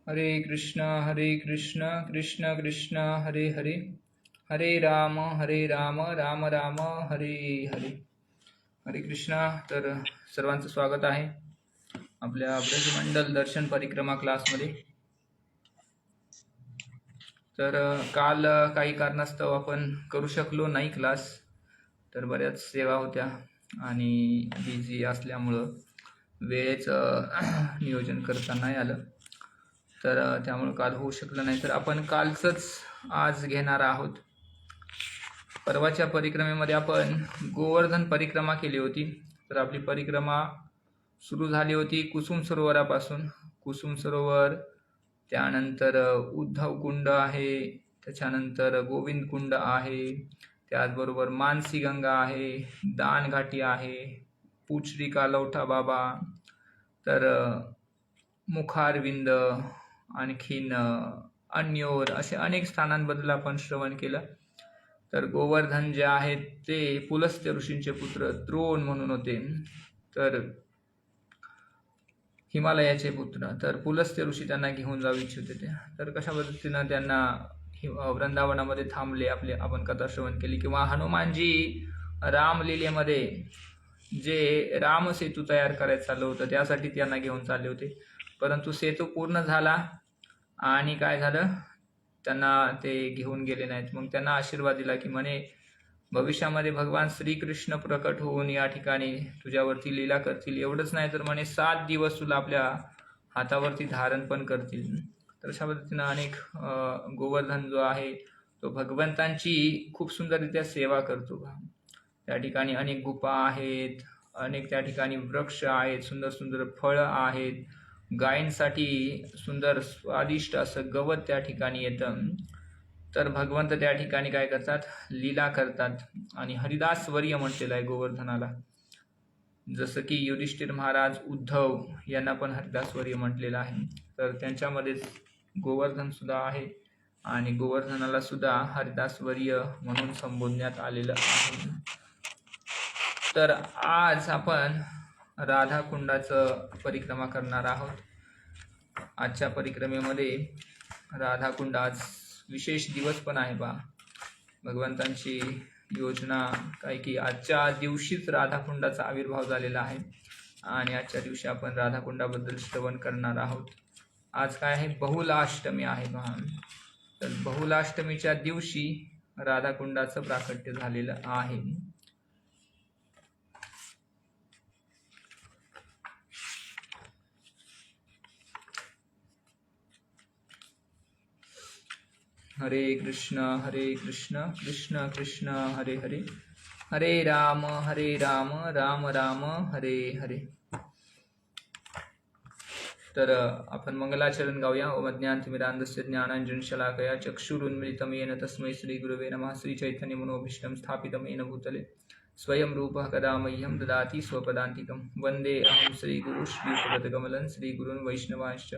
हरे कृष्ण कृष्ण कृष्ण हरे हरे, हरे राम राम राम हरे हरे. हरे कृष्णा. तर सर्वांचं स्वागत आहे आपल्या ब्रजमंडल दर्शन परिक्रमा क्लासमध्ये. तर काल काही कारणास्तव आपण करू शकलो नाही क्लास. तर बऱ्याच सेवा होत्या आणि बिझी असल्यामुळं वेळेचं नियोजन करता नाही आलं. तर त्यामुळं काल होऊ शकलं नाही. तर आपण कालचंच आज घेणार आहोत. परवाच्या परिक्रमेमध्ये आपण गोवर्धन परिक्रमा केली होती. तर आपली परिक्रमा सुरू झाली होती कुसुम सरोवरापासून. कुसुम सरोवर, त्यानंतर उद्धव कुंड आहे, त्याच्यानंतर गोविंद कुंड आहे, त्याचबरोबर मानसी गंगा आहे, दान घाटी आहे, पुचरी का लवठा बाबा, तर मुखारविंद, आणखीन अन्योर, असे अनेक स्थानांबद्दल आपण श्रवण केलं. तर गोवर्धन जे आहेत ते पुलस्त्य ऋषींचे पुत्र द्रोण म्हणून होते. तर हिमालयाचे पुत्र. तर पुलस्त्य ऋषी त्यांना घेऊन जाऊ इच्छित होते. तर कशा पद्धतीनं त्यांना वृंदावनामध्ये थांबले, आपले आपण कथा श्रवण केली. किंवा हनुमानजी रामलीलेमध्ये जे राम सेतू तयार करायचं चाललं होतं त्यासाठी त्यांना घेऊन चालले होते. परंतु सेतू पूर्ण झाला आणि काय झालं, त्यांना ते घेऊन गेले नाहीत. मग त्यांना आशीर्वाद दिला की म्हणे भविष्यामध्ये भगवान श्रीकृष्ण प्रकट होऊन या ठिकाणी तुझ्यावरती लीला करतील. एवढंच नाही तर म्हणे 7 दिवस तुला आपल्या हातावरती धारण पण करतील. तर अशा पद्धतीनं अनेक गोवर्धन जो आहे तो भगवंतांची खूप सुंदररित्या सेवा करतो. त्या ठिकाणी अनेक गुफा आहेत, अनेक त्या ठिकाणी वृक्ष आहेत, सुंदर सुंदर फळं आहेत, गायींसाठी सुंदर स्वादिष्ट असं गवत त्या ठिकाणी येतं. तर भगवंत त्या ठिकाणी काय करतात, लीला करतात. आणि हरिदास वर्य म्हटलेलं आहे गोवर्धनाला. जसं की युधिष्ठिर महाराज, उद्धव यांना पण हरिदास वर्य म्हटलेलं आहे. तर त्यांच्यामध्येच गोवर्धन सुद्धा आहे आणि गोवर्धनाला सुद्धा हरिदास वर्य म्हणून संबोधण्यात आलेलं आहे. तर आज आपण राधाकुंडाचं परिक्रमा करणार आहोत. आजच्या परिक्रमेमध्ये राधाकुंड आज विशेष दिवस पण आहे बा. भगवंतांची योजना काय की आजच्या दिवशीच राधाकुंडाचा आविर्भाव झालेला आहे आणि आजच्या दिवशी आपण राधाकुंडाबद्दल श्रवण करणार आहोत. आज काय आहे, बहुलाष्टमी आहे पहा. तर बहुलाष्टमीच्या दिवशी राधाकुंडाचं प्राकट्य झालेलं आहे. हरे कृष्ण कृष्ण कृष्ण हरे हरे, हरे राम राम राम हरे हरे. तर आपण मंगलाचरण गाऊया. ओम अज्ञानतिमिरान्धस्य ज्ञानाञ्जनशलाकया चक्षुरुन्मिलितं येन तस्मै श्रीगुरवे नमः. श्रीचैतन्यमनोभीष्टं स्थापितं येन भूतले स्वयं रूपः कदा मह्यं ददाति स्वपदान्तिकं. वन्दे अहं श्रीगुरुं श्रीयुतपदकमलं श्रीगुरून् वैष्णवांश्च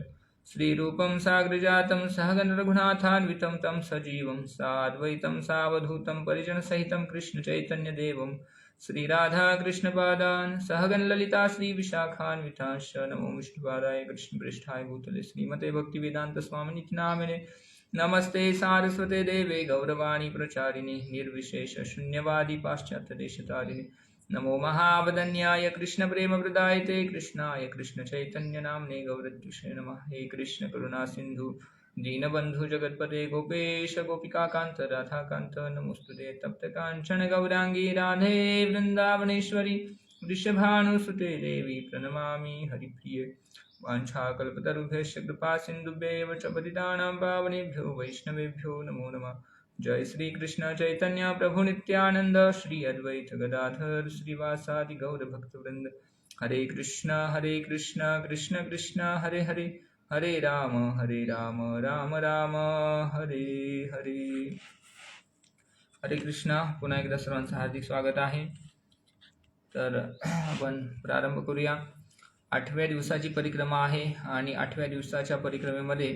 श्रीरूपं साग्रजातं सहगण रघुनाथान्वितं तं सजीवं साद्वैतं सावधूतं परिजनसहितं कृष्णचैतन्यदेवं श्रीराधा कृष्णपादान् सहगण ललिता श्री विशाखान्विताश्च. नमो विष्णुपादाय कृष्णपृष्ठाय भूतले श्रीमते भक्तिवेदांत स्वामिनिति नामिने. नमस्ते सारस्वते देवे गौरवाणी प्रचारिणे निर्विशेष शून्यवादी पाश्चात्यदेशतारिणे. नमो महावदन्याय कृष्ण प्रेम प्रदायते कृष्णाय कृष्ण चैतन्य नामने गौरद्विषे नमः. हे कृष्ण करुणा सिंधु दीनबंधु जगतपते गोपेश गोपिकाकांत राधाकांत नमोस्तुते. तप्त कांचन गौरांगी राधे वृंदावनेश्वरी वृषभानुसुते देवी प्रणमामि हरिप्रिये. वाञ्छाकल्पतरुभ्यश्च कृपा सिन्धुभ्येव च पतितानां पावनेभ्यो वैष्णवेभ्यो नमो नमः. जय श्री कृष्ण चैतन्य प्रभु नित्यानंद श्री अद्वैत गदाधर श्रीवासादि गौर भक्तवृंद. हरे कृष्ण कृष्ण कृष्ण हरे हरे, हरे राम राम राम हरे हरे. हरे कृष्ण. पुन्हा एकदा सर्वांचं हार्दिक स्वागत आहे. तर आपण प्रारंभ करूया. 8व्या दिवसाची परिक्रमा आहे आणि 8व्या दिवसाच्या परिक्रमेमध्ये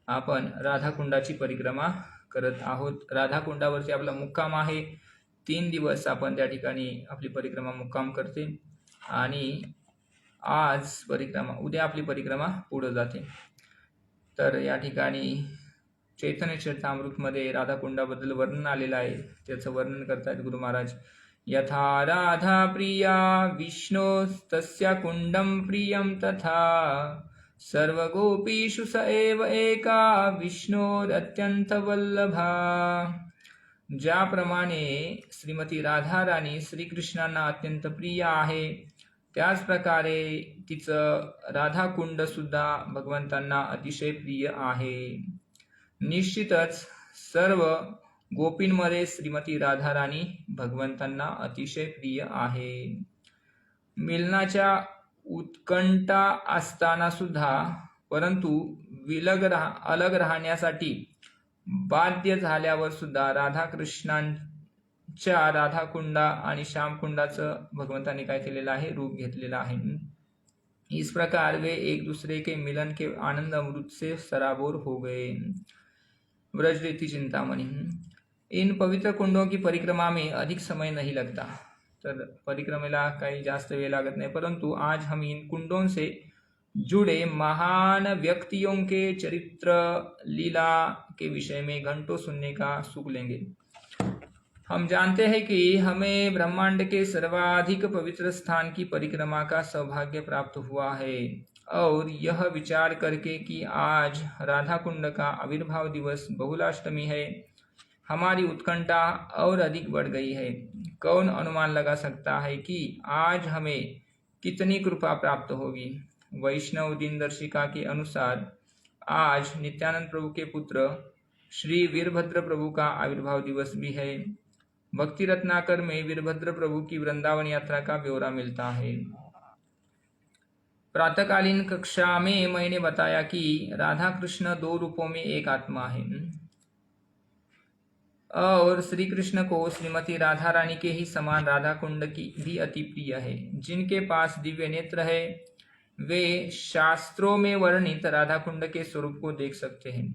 आपण राधाकुंडाची परिक्रमा करत आहोत. राधाकुंडावरती आपला मुक्काम आहे. 3 दिवस आपण त्या ठिकाणी आपली परिक्रमा मुक्काम करते आणि आज परिक्रमा, उद्या आपली परिक्रमा पुढे जाते. तर या ठिकाणी चैतन्य चरितामृतमध्ये राधाकुंडाबद्दल वर्णन आलेलं आहे. त्याचं वर्णन करतायत गुरु महाराज. यथा राधा प्रिया विष्णो तस्या कुंडम प्रियम तथा सर्वगोपीषु स एव एका विष्णोरत्यंत वल्लभा. ज्याप्रमाणे श्रीमती राधा राणी श्रीकृष्णांना अत्यंत प्रिय आहे, त्याच प्रकारे तिचं राधाकुंड सुद्धा भगवंतांना अतिशय प्रिय आहे. निश्चितच सर्व गोपींमध्ये श्रीमती राधा राणी भगवंतांना अतिशय प्रिय आहे. मिलनाच्या उत्कंठा असताना सुद्धा परंतु अलग राहण्यासाठी बाध्य झाल्यावर सुद्धा राधाकृष्णांच्या राधाकुंडा आणि श्यामकुंडाचं भगवंतांनी काय केलेलं आहे, रूप घेतलेलं आहे. इस प्रकार वे एक दूसरे के मिलन के आनंद अमृत से सराबोर हो गए. व्रजरीति चिंतामणि. इन पवित्र कुंडों की परिक्रमा में अधिक समय नहीं लगता. तर परिक्रमेला काही जास्त वेळ लागत नाही, परंतु आज हम इन कुंडों से जुड़े महान व्यक्तियों के चरित्र लीला के विषय में घंटों सुनने का सुख लेंगे. हम जानते हैं कि हमें ब्रह्मांड के सर्वाधिक पवित्र स्थान की परिक्रमा का सौभाग्य प्राप्त हुआ है, और यह विचार करके कि आज राधा कुंड का आविर्भाव दिवस बहुलाष्टमी है, हमारी उत्कंठा और अधिक बढ़ गई है. कौन अनुमान लगा सकता है कि आज हमें कितनी कृपा प्राप्त होगी. वैष्णव दिनदर्शिका के अनुसार आज नित्यानंद प्रभु के पुत्र श्री वीरभद्र प्रभु का आविर्भाव दिवस भी है. भक्ति रत्नाकर में वीरभद्र प्रभु की वृंदावन यात्रा का ब्यौरा मिलता है. प्रातःकालीन कक्षा में मैंने बताया कि राधा कृष्ण दो रूपों में एक आत्मा है, और श्री कृष्ण को श्रीमती राधा रानी के ही समान राधा कुंड की भी अति प्रिय है. जिनके पास दिव्य नेत्र है वे शास्त्रों में वर्णित राधा कुंड के स्वरूप को देख सकते हैं.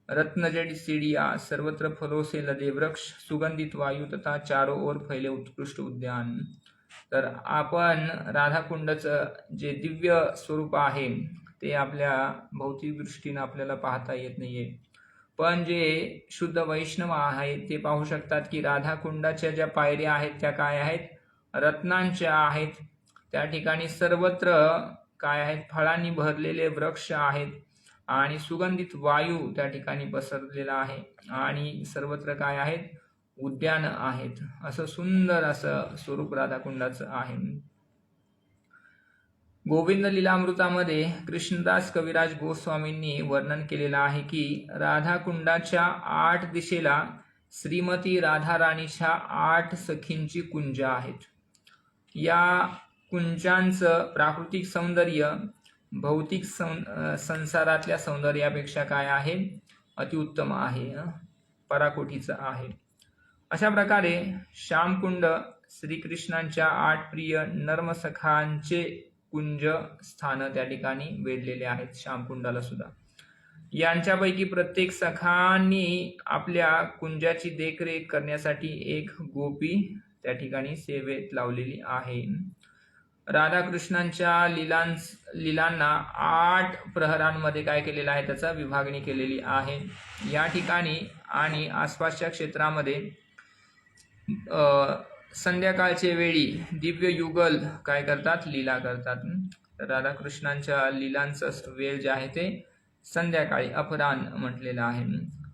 रत्नजड़ी सीढ़ियां, सर्वत्र फलों से लदे वृक्ष, सुगंधित वायू तथा चारों ओर फैले उत्कृष्ट उद्यान. तर आपण राधाकुंडचं जे दिव्य स्वरूप आहे ते आपल्या भौतिक दृष्टीने आपल्याला पाहता येत नाहीये, पण जे शुद्ध वैष्णव आहेत ते पाहू शकतात की राधाकुंडाच्या ज्या पायऱ्या आहेत त्या काय आहेत, रत्नांच्या आहेत. त्या ठिकाणी सर्वत्र काय आहेत, फळांनी भरलेले वृक्ष आहेत आणि सुगंधित वायू त्या ठिकाणी पसरलेला आहे, आणि सर्वत्र काय आहेत, उद्यान आहेत. असं सुंदर असं स्वरूप राधाकुंडाचं आहे. गोविंद लीलामृतामध्ये कृष्णदास कविराज गोस्वामींनी वर्णन केलेलं आहे की राधाकुंडाच्या 8 दिशेला श्रीमती राधा राणीच्या 8 सखींची कुंज आहेत. या कुंजांचं प्राकृतिक सौंदर्य भौतिक संसारातल्या सौंदर्यापेक्षा काय आहे, अतिउत्तम आहे, पराकोटीचं आहे. अशा प्रकारे श्यामकुंड श्रीकृष्णांच्या 8 प्रिय नर्मसखांचे कुंज स्थान त्या ठिकाणी वेढलेले आहेत. श्यामकुंडाला सुद्धा यांच्यापैकी प्रत्येक सखांनी आपल्या कुंजाची देखरेख करण्यासाठी एक गोपी त्या ठिकाणी सेवेत लावलेली आहे. राधाकृष्णांच्या लीलांना 8 प्रहरांमध्ये काय केलेलं आहे, त्याचा विभागणी केलेली आहे. या ठिकाणी आणि आसपासच्या क्षेत्रामध्ये संध्याकाळच्या वेळी दिव्य युगल काय करतात, लीला करतात. राधाकृष्णांच्या लीलांचं वेळ जे आहे ते संध्याकाळी अपराह्न म्हटलेलं आहे.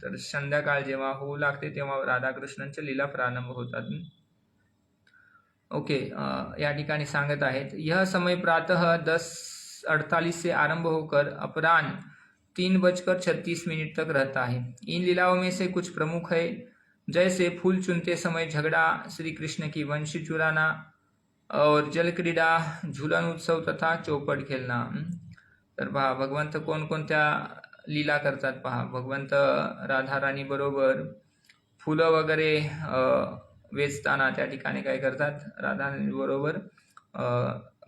तर संध्याकाळ जेव्हा होऊ लागते तेव्हा राधाकृष्णांच्या लीला प्रारंभ होतात. ओके, या ठिकाणी सांगत आहेत, यह समय प्रातः 10:48 से आरंभ होकर अपराह्न 3:36 तक रहता है. इन लीलाओं में से कुछ प्रमुख है, जैसे फूल चुनते समय झगड़ा, श्री कृष्ण की वंशी चुराना और जल क्रीडा, झूलन उत्सव तथा चौपट खेळणं. तर पहा भगवंत कोणकोणत्या लीला करतात. पहा भगवंत राधा राणी बरोबर फुलं वगैरे वेचताना त्या ठिकाणी काय करतात, राधा राणी बरोबर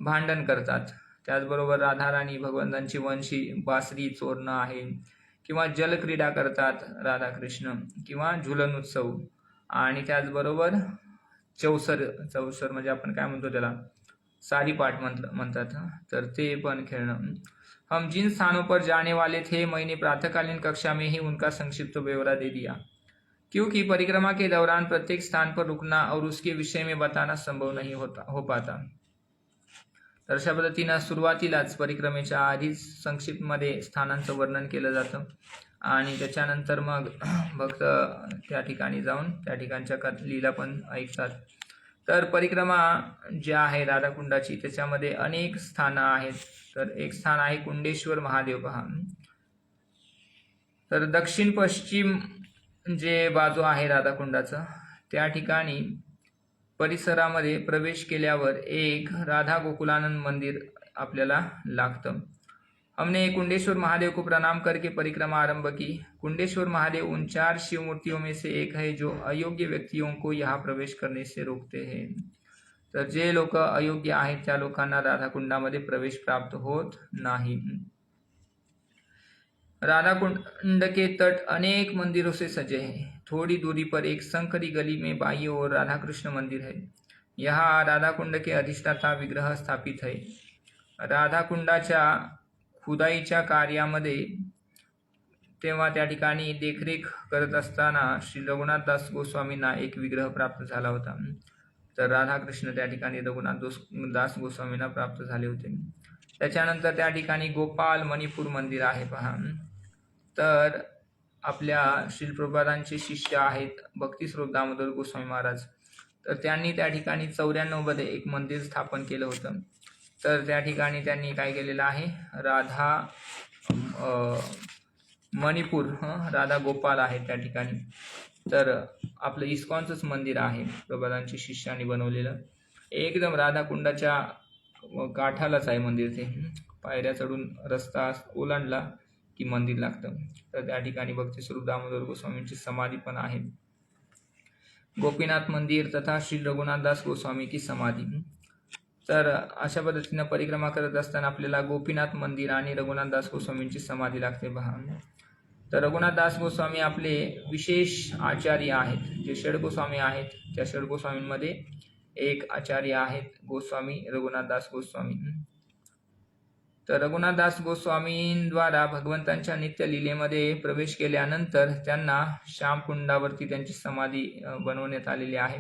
भांडण करतात. त्याचबरोबर राधा राणी भगवंतांची वंशी बासरी चोरणं आहे, किंवा जलक्रीडा करतात राधाकृष्ण, किंवा झुलन उत्सव, आणि त्याचबरोबर चौसर म्हणजे आपण काय म्हणतो त्याला, सारीपाठ म्हणतात, तर ते पण खेळणं. हम जिन स्थानों पर जाने वाले थे मैंने प्रातःकालीन कक्षा में ही उनका संक्षिप्त ब्यौरा दे दिया, क्योंकि परिक्रमा के दौरान प्रत्येक स्थान पर रुकना और उसके विषय में बताना संभव नहीं हो पाता। तर अशा पद्धतीनं सुरुवातीलाच परिक्रमेच्या आधीच संक्षिप्तमध्ये स्थानांचं वर्णन केलं जातं आणि त्याच्यानंतर मग भक्त त्या ठिकाणी जाऊन त्या ठिकाणच्या लीला पण ऐकतात। तर परिक्रमा जी आहे राधाकुंडाची त्याच्यामध्ये अनेक स्थानं आहेत। तर एक स्थान आहे कुंडेश्वर महादेव पहा। तर दक्षिण पश्चिम जे बाजू आहे राधाकुंडाचं त्या ठिकाणी परिसरामध्ये प्रवेश केल्यावर एक राधा गोकुलानंद मंदिर आपल्याला लागतं। हमने कुंडेश्वर महादेव को प्रणाम करके परिक्रमा आरंभ की। कुंडेश्वर महादेव उन 4 शिव मूर्तियों में से एक है जो अयोग्य व्यक्तियों को यहाँ प्रवेश करने से रोकते हैं। तर जे लोक अयोग्य आहेत त्या लोकांना राधाकुंडामध्ये प्रवेश प्राप्त होत नाही। राधाकुंड के तट अनेक मंदिरों से सजे हैं। थोड़ी दूरी पर एक संकरी गली में बाईं ओर राधा कृष्ण मंदिर है। यहाँ राधाकुंड के अधिष्ठाता विग्रह स्थापित है। राधाकुंडाच्या खुदाईच्या कार्यामध्ये तेव्हा त्या ठिकाणी देखरेख करत असताना श्री रघुनाथ दास गोस्वामींना एक विग्रह प्राप्त झाला होता। तर राधाकृष्ण त्या ठिकाणी रघुनाथ दास गोस्वामींना प्राप्त झाले होते। त्याच्यानंतर त्या ठिकाणी गोपाल मणिपूर मंदिर आहे पहा। तर आपल्या श्री प्रभुपादांचे शिष्य आहेत भक्तिस्वरूप दामोदर गोस्वामी महाराज। तर त्यांनी त्या ठिकाणी 94 मध्ये एक मंदिर स्थापन केलं होतं। तर त्या ठिकाणी त्यांनी काय केलेलं आहे, राधा मणिपूर राधा गोपाल आहे त्या ठिकाणी। तर आपलं इस्कॉनचंच मंदिर आहे प्रभुपादांच्या शिष्यांनी बनवलेलं। एकदम राधाकुंडाच्या काठालाच आहे मंदिर ते। पायऱ्या चढून रस्ता ओलांडला की मंदिर लागतं। तर त्या ठिकाणी भक्तिस्वरूप दामोदर गोस्वामींची समाधी पण आहे। गोपीनाथ मंदिर तथा श्री रघुनाथ दास गोस्वामी की समाधी। तर अशा पद्धतीनं परिक्रमा करत असताना आपल्याला गोपीनाथ मंदिर आणि रघुनाथ दास गोस्वामींची समाधी लागते पहा। तर रघुनाथ दास गोस्वामी आपले विशेष आचार्य आहेत। जे षड गोस्वामी आहेत त्या षड गोस्वामींमध्ये एक आचार्य आहेत गोस्वामी रघुनाथ दास गोस्वामी। तर रघुनाथ दास गोस्वामींद्वारा भगवंतांच्या नित्य लीलेमध्ये प्रवेश केल्यानंतर त्यांना श्यामकुंडावरती त्यांची समाधी बनवण्यात आलेली आहे।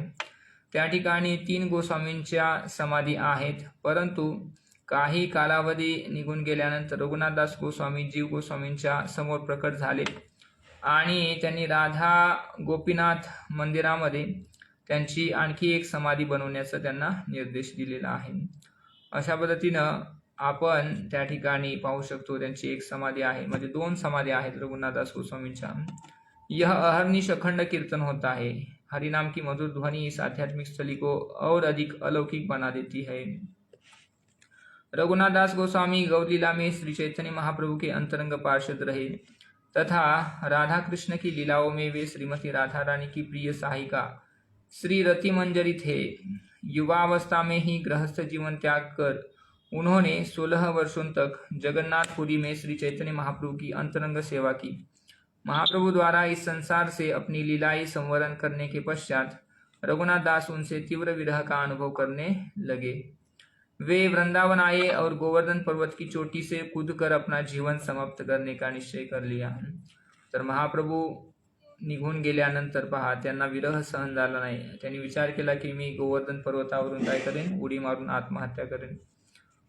त्या ठिकाणी 3 गोस्वामींच्या समाधी आहेत, परंतु काही कालावधी निघून गेल्यानंतर रघुनाथ दास गोस्वामी जीव गोस्वामींच्या समोर प्रकट झाले आणि त्यांनी राधा गोपीनाथ मंदिरामध्ये त्यांची आणखी एक समाधी बनवण्याचा त्यांना निर्देश दिलेला आहे। अशा पद्धतीनं आपण त्या ठिकाणी पाहू शकतो त्यांची एक समाधी आहे, म्हणजे 2 समाधी आहेत रघुनाथ दास गोस्वामींच्या। यह अहर्निश अखंड कीर्तन होता है। हरिनाम की मधुर ध्वनि इस आध्यात्मिक स्थली को और अधिक अलौकिक बना देती है। रघुनाथ दास गोस्वामी गौरीला में श्री चैतन्य महाप्रभु के अंतरंग पार्षद रहे तथा राधा कृष्ण की लीलाओं में वे श्रीमती राधा रानी की प्रिय सहायिका श्री रति मंजरी थे। युवावस्था में ही गृहस्थ जीवन त्याग कर उन्होंने 16 वर्षों तक जगन्नाथपुरी में श्री चैतन्य महाप्रभु की अंतरंग सेवा की। महाप्रभु द्वारा इस संसार से अपनी लीलाई संवरण करने के पश्चात रघुनाथ दास उनसे तीव्र विरह का अनुभव करने लगे। वे वृंदावन आए और गोवर्धन पर्वत की चोटी से कूदकर अपना जीवन समाप्त करने का निश्चय कर लिया। तर महाप्रभू निघून गेल्यानंतर पहा त्यांना विरह सहन झाला नाही। त्यांनी विचार केला की मी गोवर्धन पर्वतावरून काय करेन, उडी मारून आत्महत्या करेन,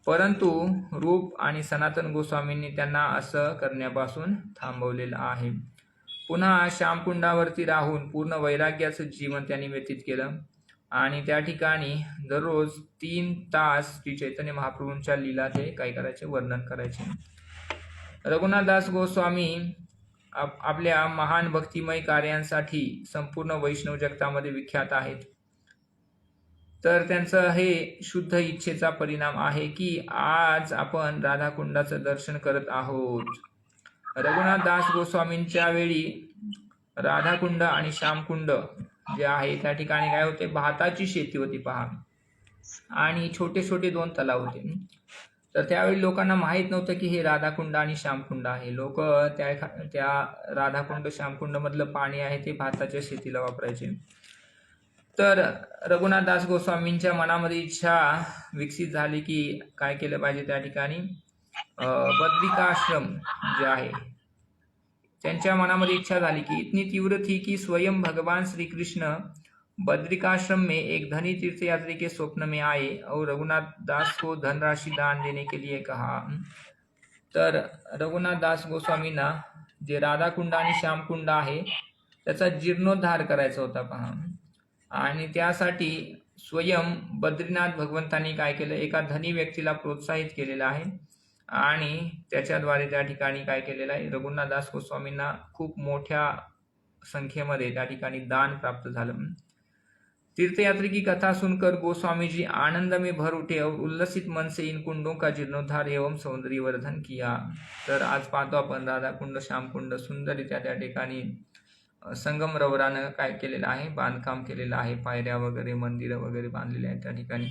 परंतु रूप आणि सनातन गोस्वामींनी त्यांना असं करण्यापासून थांबवलेलं आहे। पुन्हा श्यामकुंडावरती राहून पूर्ण वैराग्याचं जीवन त्यांनी व्यतीत केलं आणि त्या ठिकाणी दररोज 3 तास श्री चैतन्य महाप्रभूंच्या लीला ते काय करायचे, वर्णन करायचे। रघुनाथ दास गोस्वामी आपल्या महान भक्तिमय कार्यांसाठी संपूर्ण वैष्णव जगतामध्ये विख्यात आहेत। तर त्यांचं हे शुद्ध इच्छेचा परिणाम आहे की आज आपण राधाकुंडाचं दर्शन करत आहोत। रघुनाथ दास गोस्वामींच्या वेळी राधाकुंड आणि श्यामकुंड जे आहे त्या ठिकाणी काय होते, भाताची शेती होती पहा आणि छोटे छोटे 2 तलाव होते। तर त्यावेळी लोकांना माहित नव्हतं की हे राधाकुंड आणि श्यामकुंड आहे। लोक त्या राधाकुंड श्यामकुंड मधलं पाणी आहे ते भाताच्या शेतीला वापरायचे। तर रघुनाथ दास गोस्वामींच्या मनामध्ये इच्छा विकसित झाली की काय केलं पाहिजे, त्या ठिकाणी बद्रिकाश्रम जे आहे त्यांच्या मनामध्ये इच्छा झाली की इतनी तीव्र थी कि स्वयं भगवान श्री कृष्ण बद्रिकाश्रम में एक धनी तीर्थयात्री के स्वप्न में आए और रघुनाथ दास को धनराशि दान देने के लिए कहा। तर रघुनाथ दास गोस्वामींना जे राधाकुंड आणि श्यामकुंड आहे त्याचा जीर्णोद्धार करायचा होता पहा, आणि त्यासाठी स्वयं बद्रीनाथ भगवंतांनी काय केलं, एका धनी व्यक्तीला प्रोत्साहित केलेलं आहे आणि त्याच्याद्वारे त्या ठिकाणी काय केलेलं आहे, रघुनाथ दास गोस्वामींना खूप मोठ्या संख्येमध्ये त्या ठिकाणी दान प्राप्त झालं। तीर्थयात्री की कथा सुनकर गोस्वामी जी आनंद में भर उठे और उल्लसित मन से इन कुंडों का जीर्णोद्धार एवं सौंदर्यवर्धन किया। तर आज पाहतो आपण राधाकुंड श्यामकुंड सुंदररित्या त्या ठिकाणी संगमरवरानं काय केलेलं आहे, बांधकाम केलेलं आहे, पायऱ्या वगैरे मंदिरं वगैरे बांधलेले आहेत त्या ठिकाणी।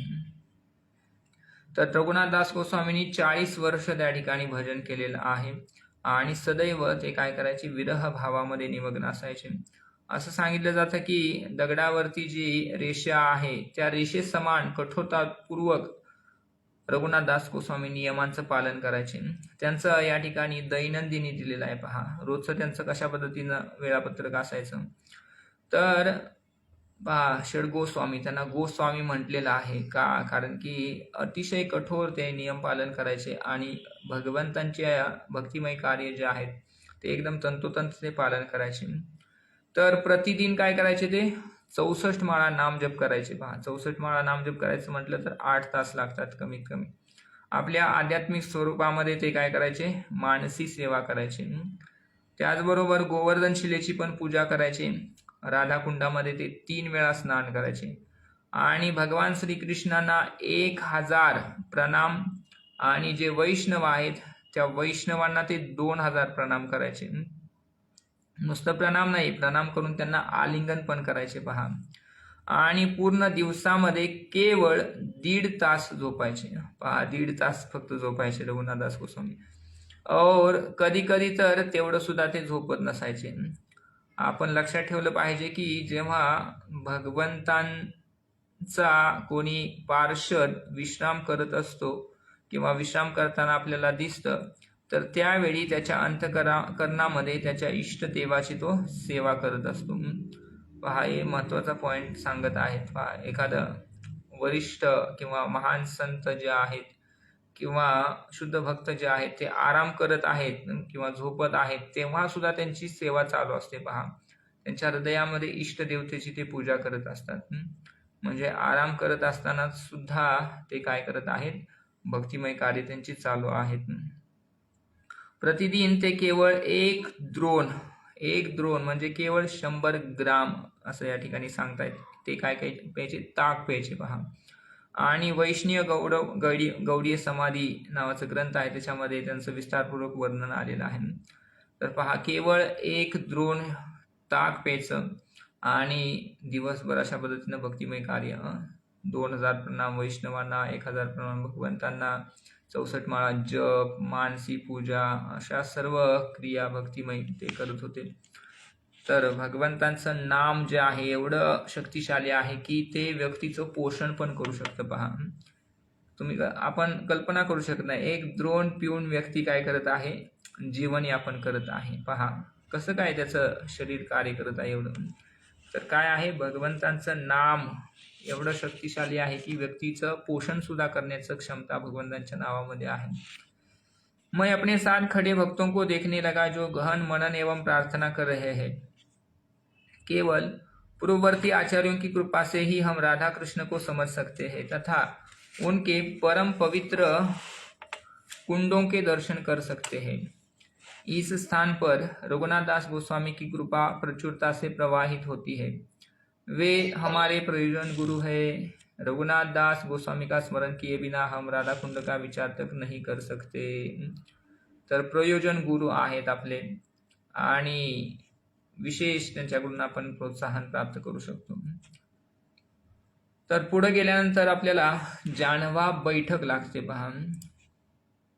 तर रघुनाथ दास गोस्वामींनी 40 वर्ष त्या ठिकाणी भजन केलेलं आहे आणि सदैव ते काय करायचे, विरह भावामध्ये निमग्न असायचे। असं सांगितलं जातं की दगडावरती जी रेषा आहे त्या रेषेसमान कठोरतापूर्वक रघुनाथ दास गोस्वामी नियमांचं पालन करायचे। त्यांचं या ठिकाणी दैनंदिनी दिलेलं आहे पहा, रोजचं त्यांचं कशा पद्धतीनं वेळापत्रक असायचं। तर पहा षडगोस्वामी, त्यांना गोस्वामी म्हटलेलं आहे का, कारण की अतिशय कठोर ते नियम पालन करायचे आणि भगवंतांच्या भक्तिमय कार्य जे आहेत ते एकदम तंतोतंत ते पालन करायचे। तर प्रतिदिन काय करायचे, ते 64 माळा नामजप करायचे पहा। 64 माळा नामजप करायचं म्हटलं तर 8 तास लागतात कमीत कमी। आपल्या आध्यात्मिक स्वरूपामध्ये ते काय करायचे, मानसी सेवा करायचे। त्याचबरोबर गोवर्धन शिलेची पण पूजा करायचे। राधाकुंडामध्ये ते 3 वेळा स्नान करायचे आणि भगवान श्रीकृष्णांना 1000 प्रणाम आणि जे वैष्णव आहेत त्या वैष्णवांना ते 2000 प्रणाम करायचे। नुसतं प्रणाम नाही, प्रणाम करून त्यांना आलिंगन पण करायचे पहा, आणि पूर्ण दिवसामध्ये केवळ 1.5 तास झोपायचे पहा, 1.5 तास फक्त झोपायचे रघुनाथ दास गोस्वामी। और कधी कधी तर तेवढं सुद्धा ते झोपत नसायचे। आपण लक्षात ठेवलं पाहिजे की जेव्हा भगवंतांचा कोणी पार्षद विश्राम करत असतो किंवा विश्राम करताना आपल्याला दिसतं, तर त्यावेळी त्याच्या अंतःकरणामध्ये त्याच्या इष्टदेवाची तो सेवा करत असतो पहा। हे महत्वाचा पॉइंट सांगत आहेत पहा। एखादं वरिष्ठ किंवा महान संत जे आहेत किंवा शुद्ध भक्त जे आहेत ते आराम करत आहेत किंवा झोपत आहेत तेव्हा सुद्धा त्यांची सेवा चालू असते पहा। त्यांच्या हृदयामध्ये इष्टदेवतेची ते पूजा करत असतात। म्हणजे आराम करत असताना सुद्धा ते काय करत आहेत, भक्तिमय कार्य त्यांची चालू आहेत। प्रतिदिन ते केवळ एक द्रोण म्हणजे केवळ 100 ग्राम असं या ठिकाणी सांगतायत, ते काय काय प्यायचे, ताक प्यायचे पहा। आणि वैष्णीय गौडीय समाधी नावाचा ग्रंथ आहे त्याच्यामध्ये त्यांचं विस्तारपूर्वक वर्णन आलेलं आहे। तर पहा केवळ 1 द्रोण ताक प्यायचं आणि दिवसभर अशा पद्धतीनं भक्तिमय कार्य, 2000 प्रणाम वैष्णवांना, 1000 प्रणाम भगवंतांना, 64 माळा जप, मानसी पूजा, अशा सर्व क्रिया भक्तिमय ते करत होते। तर भगवंतांचं नाम जे आहे एवढं शक्तिशाली आहे की ते व्यक्तीचं पोषण पण करू शकतं पहा। तुम्ही आपण कल्पना करू शकत नाही, 1 द्रोण पिऊन व्यक्ती काय करत आहे, जीवनयापन करत आहे पहा, कसं काय त्याचं शरीर कार्य करत आहे एवढं। तर काय आहे, भगवंतांचं नाम एवढं शक्तिशाली आहे की व्यक्तीचं पोषण सुद्धा करण्याचं क्षमता भगवंतांच्या नावामध्ये आहे। मैं अपने साथ खड़े भक्तों को देखने लगा जो गहन मनन एवं प्रार्थना कर रहे हैं। केवल पूर्ववर्ती आचार्यों की कृपा से ही हम राधा कृष्ण को समझ सकते हैं तथा उनके परम पवित्र कुंडों के दर्शन कर सकते हैं। इस स्थान पर रघुनाथ दास गोस्वामी की कृपा प्रचुरता से प्रवाहित होती है। वे हमारे प्रयोजन गुरु है। रघुनाथ दास गोस्वामी का स्मरण किए बिना हम राधा कुंड का विचार तक नहीं कर सकते। तर प्रयोजन गुरु आहेत आपले आणि विशेष त्यांच्याकडून आपण प्रोत्साहन प्राप्त करू शकतो। तर पुढे गेल्यानंतर आपल्याला जानवा बैठक लागते पहा,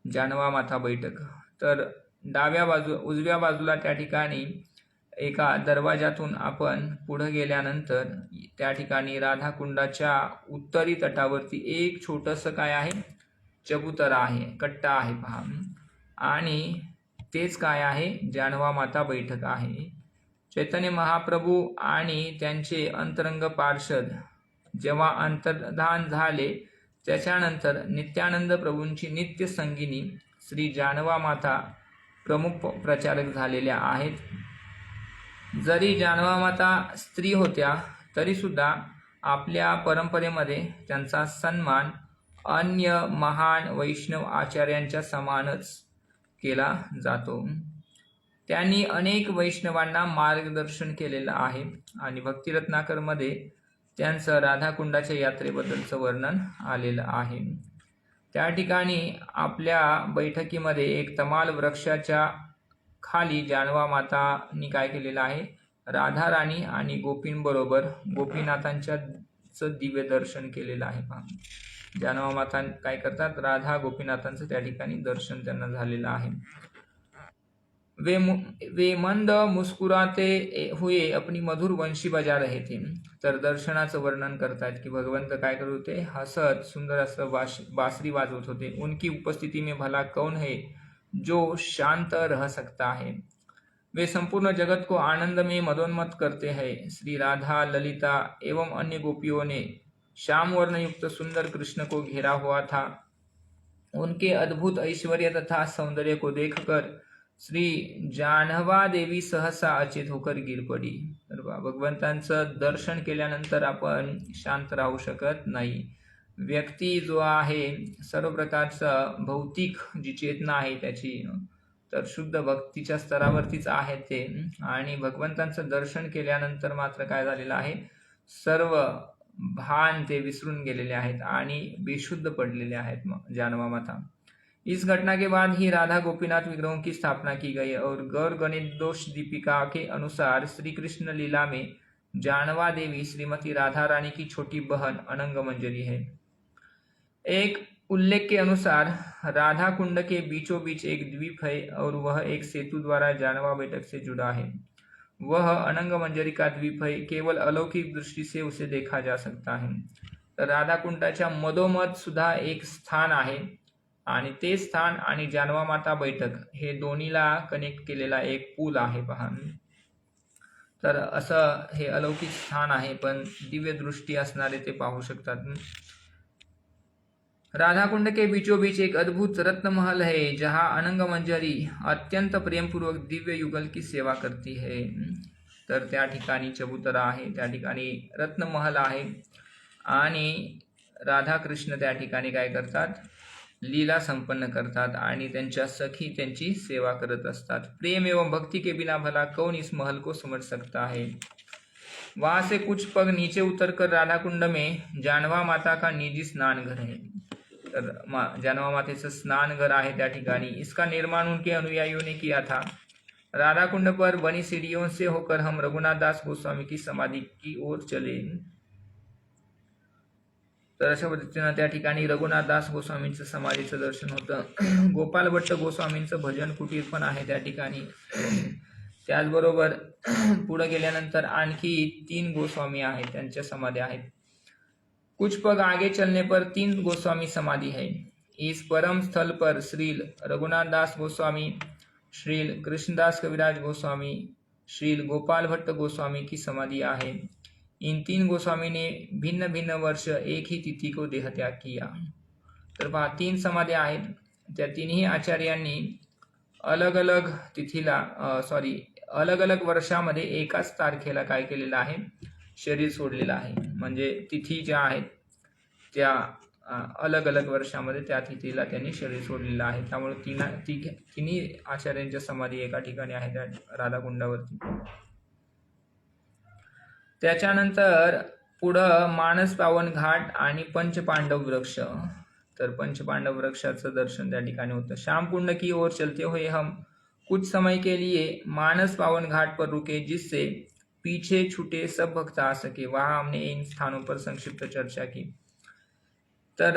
जानवा माथा बैठक। तर उजव्या बाजूला त्या ठिकाणी एका दरवाजातून आपण पुढे गेल्यानंतर त्या ठिकाणी राधाकुंडाच्या उत्तरी तटावरती एक छोटंसं काय आहे, चबुतरा आहे, कट्टा आहे पहा. आणि तेच काय आहे, जानवा माता बैठक आहे. चैतन्य महाप्रभू आणि त्यांचे अंतरंग पार्षद जेव्हा अंतर्धान झाले त्याच्यानंतर नित्यानंद प्रभूंची नित्य संगिनी श्री जानवा माता प्रमुख प्रचारक झालेल्या आहेत. जरी जानवा माता स्त्री होत्या तरी सुद्धा आपल्या परंपरेमध्ये त्यांचा सन्मान अन्य महान वैष्णव आचार्यांच्या समानच केला जातो. त्यांनी अनेक वैष्णवांना मार्गदर्शन केलेलं आहे आणि भक्तिरत्नाकरमध्ये त्यांचं राधाकुंडाच्या यात्रेबद्दलचं वर्णन आलेलं आहे. त्या ठिकाणी आपल्या बैठकीमध्ये एक तमाल वृक्षाच्या खाली जानवा मातांनी काय केलेलं आहे, राधा राणी आणि गोपींबरोबर गोपीनाथांचं दिव्य दर्शन केलेलं आहे पहा. जानवा माता काय करतात, राधा गोपीनाथांचं त्या ठिकाणी दर्शन त्यांना झालेलं आहे. वे मंद मुस्कुराते हुए अपनी मधुर वंशी बजा रहे थे. तर दर्शनाचं वर्णन करतात की भगवंत काय करत होते, हसत सुंदर असं बासरी वाजवत होते. उनकी उपस्थिति में भला कौन है जो शांत रह सकता है. वे संपूर्ण जगत को आनंद में मदोन्मत्त करते हैं. श्री राधा, ललिता एवं अन्य गोपियों ने श्याम वर्ण युक्त सुंदर कृष्ण को घेरा हुआ था. उनके अद्भुत ऐश्वर्य तथा सौंदर्य को देखकर श्री जानवा देवी सहसा अचेत होकर गिर पडी. तर भगवंतांचं दर्शन केल्यानंतर आपण शांत राहू शकत नाही. व्यक्ती जो आहे सर्व प्रकारचं भौतिक जी चेतना आहे त्याची तर शुद्ध भक्तीच्या स्तरावरतीच आहे ते, आणि भगवंतांचं दर्शन केल्यानंतर मात्र काय झालेलं आहे, सर्व भान ते विसरून गेलेले आहेत आणि बेशुद्ध पडलेले आहेत जानवा माता. इस घटना के बाद ही राधा गोपीनाथ विग्रहों की स्थापना की गई और गौर गणित दोष दीपिका के अनुसार श्री कृष्ण लीला में जानवा देवी श्रीमती राधा रानी की छोटी बहन अनंग मंजरी है. एक उल्लेख के अनुसार राधा कुंड के बीचों बीच एक द्वीप है और वह एक सेतु द्वारा जानवा बैठक से जुड़ा है. वह अनंग मंजरी का द्वीप है. केवल अलौकिक दृष्टि से उसे देखा जा सकता है. तर राधा कुंडाच्या मधोमध सुद्धा एक स्थान आहे आणि ते स्थान आणि जानवा माता बैठक हे दोन्हीला कनेक्ट केलेला एक पूल आहे पहा. तर असं हे अलौकिक स्थान आहे, पण दिव्य दृष्टी असणारे ते पाहू शकतात. राधा कुंड के बीचों बीच एक अद्भुत रत्न महल है जहाँ अनंग मंजरी अत्यंत प्रेमपूर्वक दिव्य युगल की सेवा करती है. तर त्या ठिकाणी चबुतरा आहे, त्या ठिकाणी रत्न महल आहे आणि राधा कृष्ण त्या ठिकाणी काय करतात, लीला संपन्न करतात आणि त्यांच्या सखी त्यांची सेवा करत असतात. प्रेम एवं भक्ति के बिना भला कौन इस महल को समझ सकता है. वहां से कुछ पग नीचे उतरकर राधा कुंड में जानवा माता का निजी स्नान घर है. तर जानवा मातेचं स्नान घर आहे त्या ठिकाणी. इसका निर्माण उनके अनुयायियों ने किया था. राधा कुंड पर बनी सीढ़ियों से होकर हम रघुनाथ दास गोस्वामी की समाधि की ओर चले. तर अशा पद्धतीनं त्या ठिकाणी रघुनाथ दास गोस्वामींचं समाधीचं दर्शन होतं. गोपाल भट्ट गोस्वामींचं भजन कुटीर पण आहे त्या ठिकाणी. त्याचबरोबर पुढे गेल्यानंतर आणखी 3 गोस्वामी आहेत, त्यांच्या समाधी आहेत. कुछ पग आगे चलने पर 3 गोस्वामी समाधि है. इस परम स्थल पर श्रील रघुनाथ दास गोस्वामी, श्रील कृष्णदास कविराज गोस्वामी, श्रील गोपाल भट्ट गोस्वामी की समाधि आहे. इन 3 गोस्वामी ने भिन्न भिन्न वर्ष एक ही तिथि को देहत्याग किया. तर पहा 3 समाधी आहेत. त्या तिन्ही आचार्यांनी अलग अलग तिथीला अलग अलग वर्षामध्ये एकाच तारखेला काय केलेलं आहे, शरीर सोडलेलं आहे. म्हणजे तिथी ज्या आहेत त्या अलग अलग वर्षामध्ये त्या तिथीला त्यांनी शरीर सोडलेलं आहे. त्यामुळे तिन्ही आचार्यांच्या समाधी एका ठिकाणी आहेत राधाकुंडावरती. त्याच्यानंतर पुढं मानस पावन घाट आणि पंचपांडव वृक्ष. तर पंचपांडव वृक्षाचं दर्शन त्या ठिकाणी होतं. श्याम कुंड की ओर चलते हुए हम कुछ समय के लिए मानस पावन घाट पर रुके जिससे पीछे छूटे सब भक्त आ सके. वहाँ हमने इन स्थानों पर संक्षिप्त चर्चा की. तर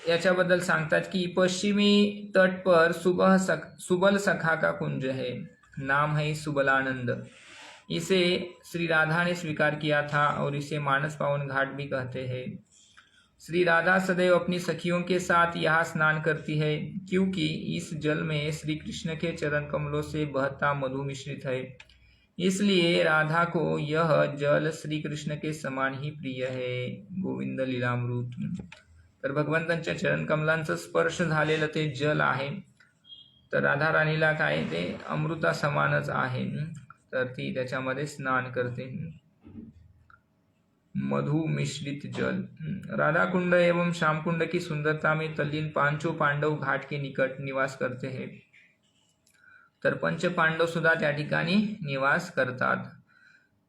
याच्याबद्दल सांगतात की पश्चिमी तट पर सुबल सखा का कुंज है. नाम है सुबलानंद. इसे श्री राधा ने स्वीकार किया था और इसे मानस पावन घाट भी कहते हैं. श्री राधा सदैव अपनी सखियों के साथ यहाँ स्नान करती है, क्योंकि इस जल में श्री कृष्ण के चरण कमलों से बहता मधु मिश्रित है। इसलिए राधा को यह जल श्री कृष्ण के समान ही प्रिय है। गोविंद लीलामृत. तर भगवंतांच्या चरण कमलांचा स्पर्श झालेलं ते जल आहे. तर राधा राणीला काय ते अमृता समानच आहे. तर ती त्याच्यामध्ये स्नान करते. मधु मिश्रित जल. राधा कुंड एवं श्याम कुंड की सुंदरता में तल्लीन पांचों पांडव घाट के निकट निवास करते हैं. तर पंच पांडव सुद्धा त्या ठिकाणी निवास करतात.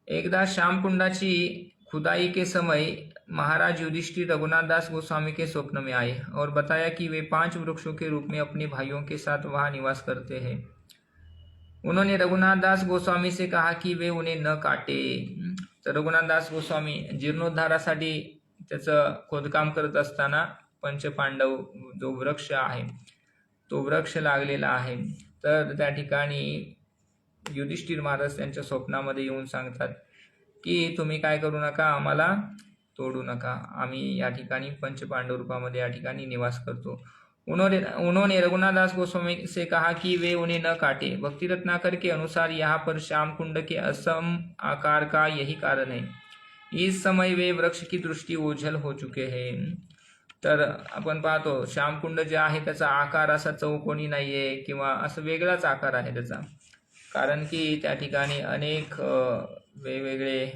एकदा श्याम कुंडाची खुदाई के समय महाराज युधिष्ठिर रघुनाथ दास गोस्वामी के स्वप्न में आए और बताया कि वे 5 वृक्षों के रूप में अपने भाइयों के साथ वहां निवास करते हैं. उन्होंने रघुनाथ दास गोस्वामी से कहा कि वे उन्हें न काटे. तर रघुनाथ दास गोस्वामी जीर्णोद्धारासाठी त्याचं खोदकाम करत असताना पंचपांडव जो वृक्ष आहे तो वृक्ष लागलेला आहे. तर त्या ठिकाणी युधिष्ठिर महाराज त्यांच्या स्वप्नामध्ये येऊन सांगतात की तुम्ही काय करू नका, आम्हाला तोडू नका, आम्ही या ठिकाणी पंचपांडव रूपामध्ये या ठिकाणी निवास करतो. उन्होंने रघुनाथ दास गोस्वामी से कहा कि वे उन्हें न काटे. भक्ति रत्नाकर के अनुसार यहाँ पर श्याम कुंड के असम आकार का यही कारण है. इस समय वे वृक्ष की दृष्टी ओझल हो चुके हैं. तर आपण पाहतो श्याम कुंड जे आहे त्याचा आकार असा चौकोनी नाहीये किंवा असं वेगळाच आकार आहे त्याचा, कारण की त्या ठिकाणी अनेक वेगवेगळे